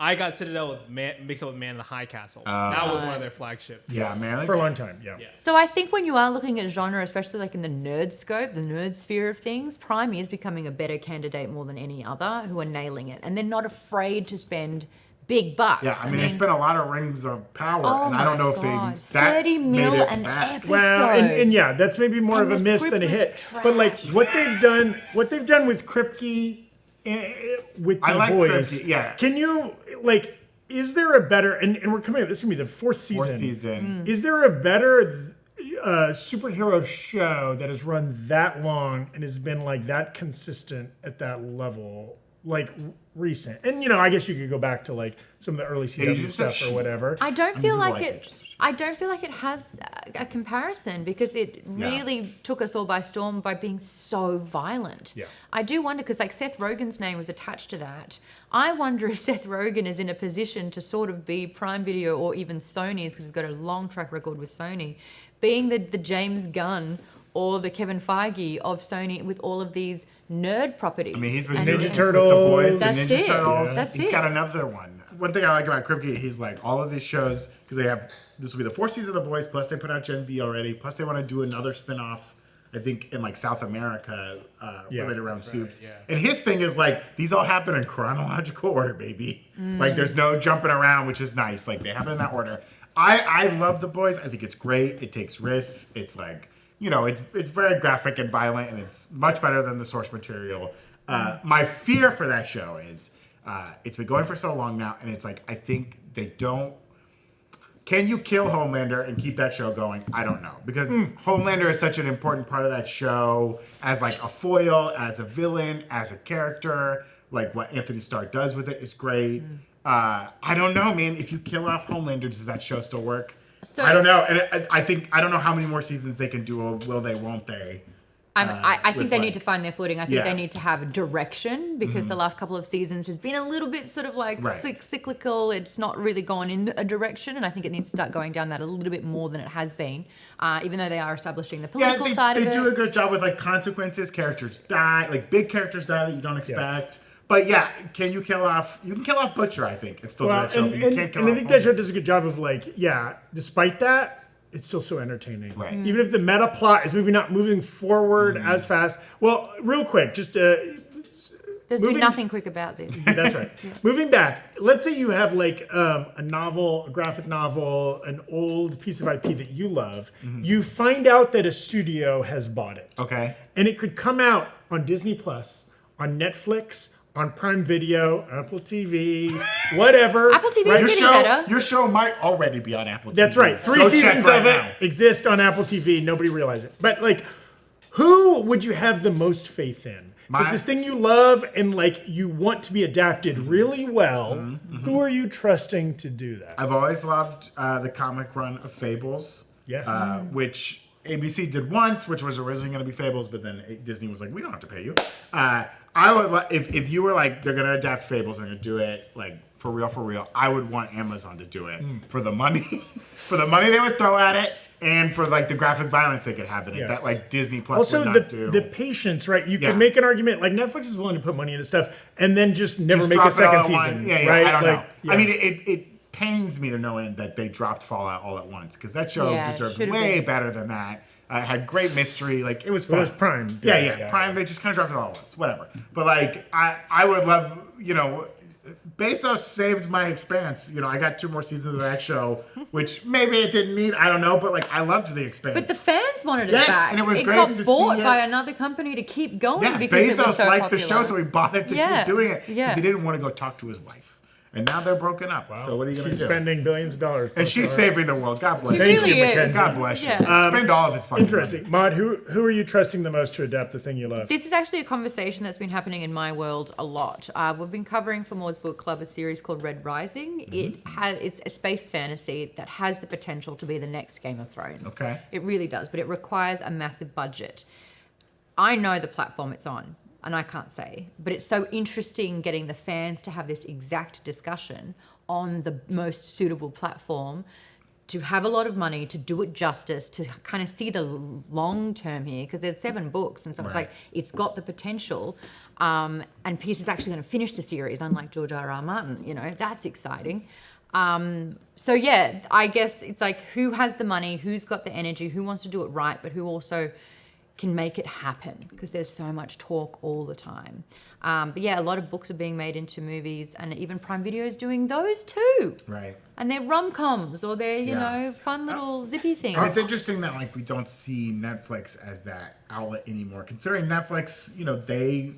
I got Citadel with mixed up with Man in the High Castle. That was one of their flagship. Yeah, man. For a long time, So I think when you are looking at genre, especially like in the nerd scope, the nerd sphere of things, Prime is becoming a better candidate more than any other who are nailing it. And they're not afraid to spend big bucks. Yeah, I mean, they spent a lot of Rings of Power, Oh and I don't know if God. they that 30 mil made it an back. episode. Well, and yeah, that's maybe more And of a the miss script than a was hit. trash. But like what they've done with Kripke, with I the like boys. Kripke, yeah. Can you like? Is there a better? And we're coming. This is gonna be the fourth season. Fourth season. Is there a better superhero show that has run that long and has been like that consistent at that level? Like recent, and I guess you could go back to like some of the early CW stuff or whatever. I don't feel people like like it. I don't feel like it has a comparison because it really took us all by storm by being so violent. Yeah. I do wonder because like Seth Rogen's name was attached to that. I wonder if Seth Rogen is in a position to sort of be Prime Video or even Sony's because he's got a long track record with Sony, being the James Gunn or the Kevin Feige of Sony with all of these nerd properties. I mean, he's been And- doing Ninja it Turtles. with the boys, That's the Ninja it. Turtles. Yeah. That's He's it. got another one. One thing I like about Kripke, he's like, all of these shows, because this will be the fourth season of The Boys, plus they put out Gen V already, plus they want to do another spinoff I think in like South America, right around soups. yeah. And his thing is like, these all happen in chronological order, baby. Like there's no jumping around, which is nice. Like they happen in that order. I love The Boys. I think it's great. It takes risks. It's like, it's very graphic and violent, and it's much better than the source material. My fear for that show is it's been going for so long now, and it's like, I think they don't. Can you kill Homelander and keep that show going? I don't know. Because Homelander is such an important part of that show as like a foil, as a villain, as a character. Like what Anthony Starr does with it is great. I don't know, man. If you kill off Homelander, does that show still work? So, I don't know. And I don't know how many more seasons they can do, or will they, won't they? I think they need to find their footing. I think they need to have a direction, because the last couple of seasons has been a little bit sort of like cyclical. It's not really gone in a direction, and I think it needs to start going down that a little bit more than it has been, even though they are establishing the political side of it. They do a good job with like consequences. Characters die, like big characters die that you don't expect. But yeah, you can kill off Butcher, I think. It's still that show, but you can't kill off I think that show does a good job of like, despite that, it's still so entertaining. Right. Even if the meta plot is maybe not moving forward as fast. Well, real quick, just there's been nothing quick about this. That's right. Moving back, let's say you have like a novel, a graphic novel, an old piece of IP that you love. You find out that a studio has bought it. Okay. And it could come out on Disney Plus, on Netflix, on Prime Video, Apple TV, whatever. Apple TV is getting better. Your show might already be on Apple TV. That's right. 3 seasons of it exist on Apple TV. Nobody realized it. But like, who would you have the most faith in? Like this thing you love and like you want to be adapted really well. Who are you trusting to do that? I've always loved the comic run of Fables. Yes. Which ABC did once, which was originally going to be Fables, but then Disney was like, we don't have to pay you. I would if you were like, they're going to adapt Fables and going to do it like for real, I would want Amazon to do it for the money, they would throw at it, and for like the graphic violence they could have in it that like Disney Plus also would not do. The patience, right? You could make an argument like Netflix is willing to put money into stuff and then just never make a drop it all second at season. once. Right? I don't know. Yeah. I mean, it pains me to no end that they dropped Fallout all at once, because that show deserved way better than that. Had great mystery, like it was fun. It was Prime. Yeah, Prime. They just kind of dropped it all at once, whatever. But like, I would love, Bezos saved my Expanse. I got 2 more seasons of that show, which maybe it didn't need. I don't know, but like, I loved the Expanse. But the fans wanted it Yes, back. and it was great got to bought see it. by another company to keep going Yeah, because Bezos it was so liked popular. the show, so he bought it to keep doing it. Yeah. Because he didn't want to go talk to his wife. And now they're broken up. Wow. So what are you going to do? She's spending billions of dollars. And she's saving the world. God bless She you. really is. God bless you. Yeah. Spend all of his fucking Interesting. Maude, who are you trusting the most to adapt the thing you love? This is actually a conversation that's been happening in my world a lot. We've been covering for Maude's Book Club a series called Red Rising. It's a space fantasy that has the potential to be the next Game of Thrones. Okay. It really does, but it requires a massive budget. I know the platform it's on, and I can't say, but it's so interesting getting the fans to have this exact discussion on the most suitable platform, to have a lot of money, to do it justice, to kind of see the long term here, because there's 7 books, and so it's like, it's got the potential, and Pierce is actually going to finish the series, unlike George R.R. Martin. That's exciting. So yeah, I guess it's like, who has the money, who's got the energy, who wants to do it right, but who also can make it happen, because there's so much talk all the time. But yeah, a lot of books are being made into movies, and even Prime Video is doing those too. Right. And they're rom-coms, or they're, fun little zippy things. And it's interesting that like we don't see Netflix as that outlet anymore. Considering Netflix, they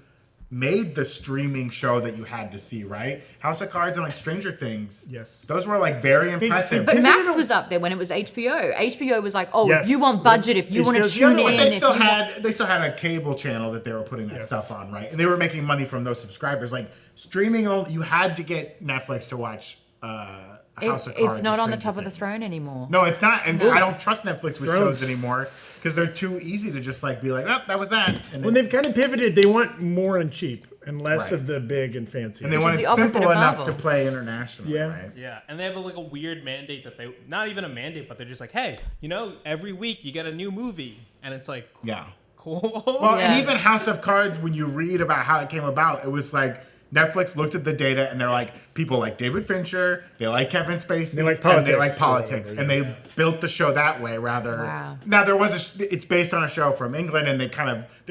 made the streaming show that you had to see, right? House of Cards and like Stranger Things. Yes. Those were like very impressive. But Max was up there when it was HBO. HBO was like, if you want budget, if you want to HBO's tune the other in. one. They still had a cable channel that they were putting that stuff on, right? And they were making money from those subscribers. Like streaming, you had to get Netflix to watch House of Cards. It's not or on the Stranger top of the Things. throne anymore. No, it's not. And I don't trust Netflix with shows anymore, because they're too easy to just like be like, oh, that was that. And When they've kind of pivoted, they want more and cheap and less of the big and fancy. and they Which want is it the opposite simple of enough Marvel. to play internationally, Yeah. right? Yeah, and they have a weird mandate that they, not even a mandate, but they're just like, hey, every week you get a new movie, and it's like, Yeah. cool. Well, Yeah. and even House of Cards, when you read about how it came about, it was like Netflix looked at the data and they're like, people like David Fincher, they like Kevin Spacey, They like and they politics like politics, or whatever, and they built the show that way rather. Wow. Now it's based on a show from England, and they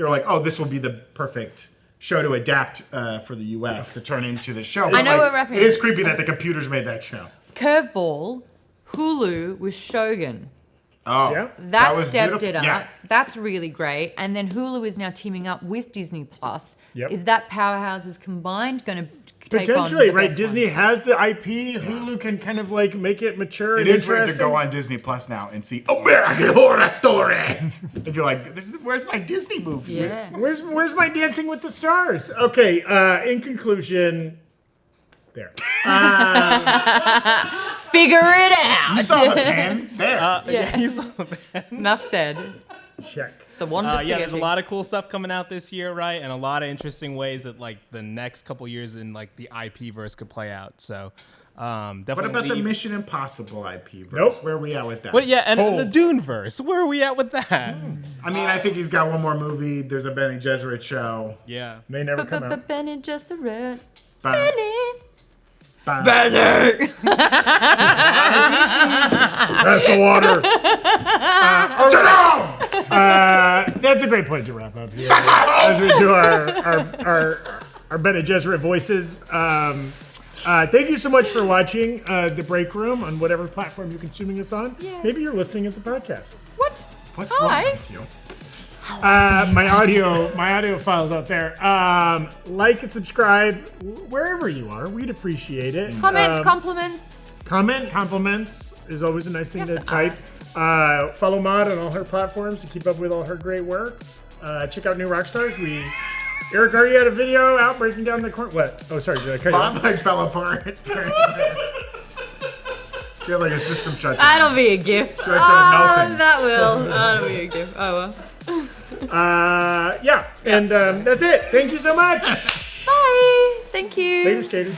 were like, oh, this will be the perfect show to adapt for the U.S. to turn into the show. I know Like, we're wrapping it up. is creepy that the computers made that show. Curveball, Hulu with Shogun. Oh, Yeah. That was stepped beautiful. it up. Yeah. That's really great. And then Hulu is now teaming up with Disney Plus. Yep. Is that powerhouses combined going to take on Potentially, the right? best Disney one? has the IP. Hulu can kind of like make it mature It and is weird to interesting. go on Disney Plus now and see American Horror Story, and you're like, "Where's my Disney movies?" Yeah. Where's my Dancing with the Stars? Okay. In conclusion, there. Figure it out. You saw the pen there. Yeah. you saw that. Enough said. Check. It's the one to Yeah, forget there's a thing. lot of cool stuff coming out this year, right? And a lot of interesting ways that like the next couple years in like the IP verse could play out. So definitely. What about the Mission Impossible IP verse? Nope. Where are we at with that? But yeah, and Oh. the Dune verse. Where are we at with that? I mean, I think he's got one more movie. There's a Benny Gesserit show. Yeah. May never come out. Benny Gesserit. Bam, Benny. bam. That's the water. Sit down! That's a great point to wrap up here as we do our Bene Gesserit voices. Thank you so much for watching The Break Room on whatever platform you're consuming us on. Yeah. Maybe you're listening as a podcast. What? What's Hi. wrong with you? My audio files out there. Like and subscribe wherever you are. We'd appreciate it. Comment, compliments. Compliments is always a nice thing You to have type. Follow Maude on all her platforms to keep up with all her great work. Check out New Rockstars. Eric already had a video out breaking down the corner. What? Oh, sorry, did I cut you off? Bob like fell apart. She had like a system shut down. That'll be a gift. Should I say melting? That will. That'll be a gift. Oh well. Yeah, and that's it. Thank you so much. Bye. Thank you. Later, skaters.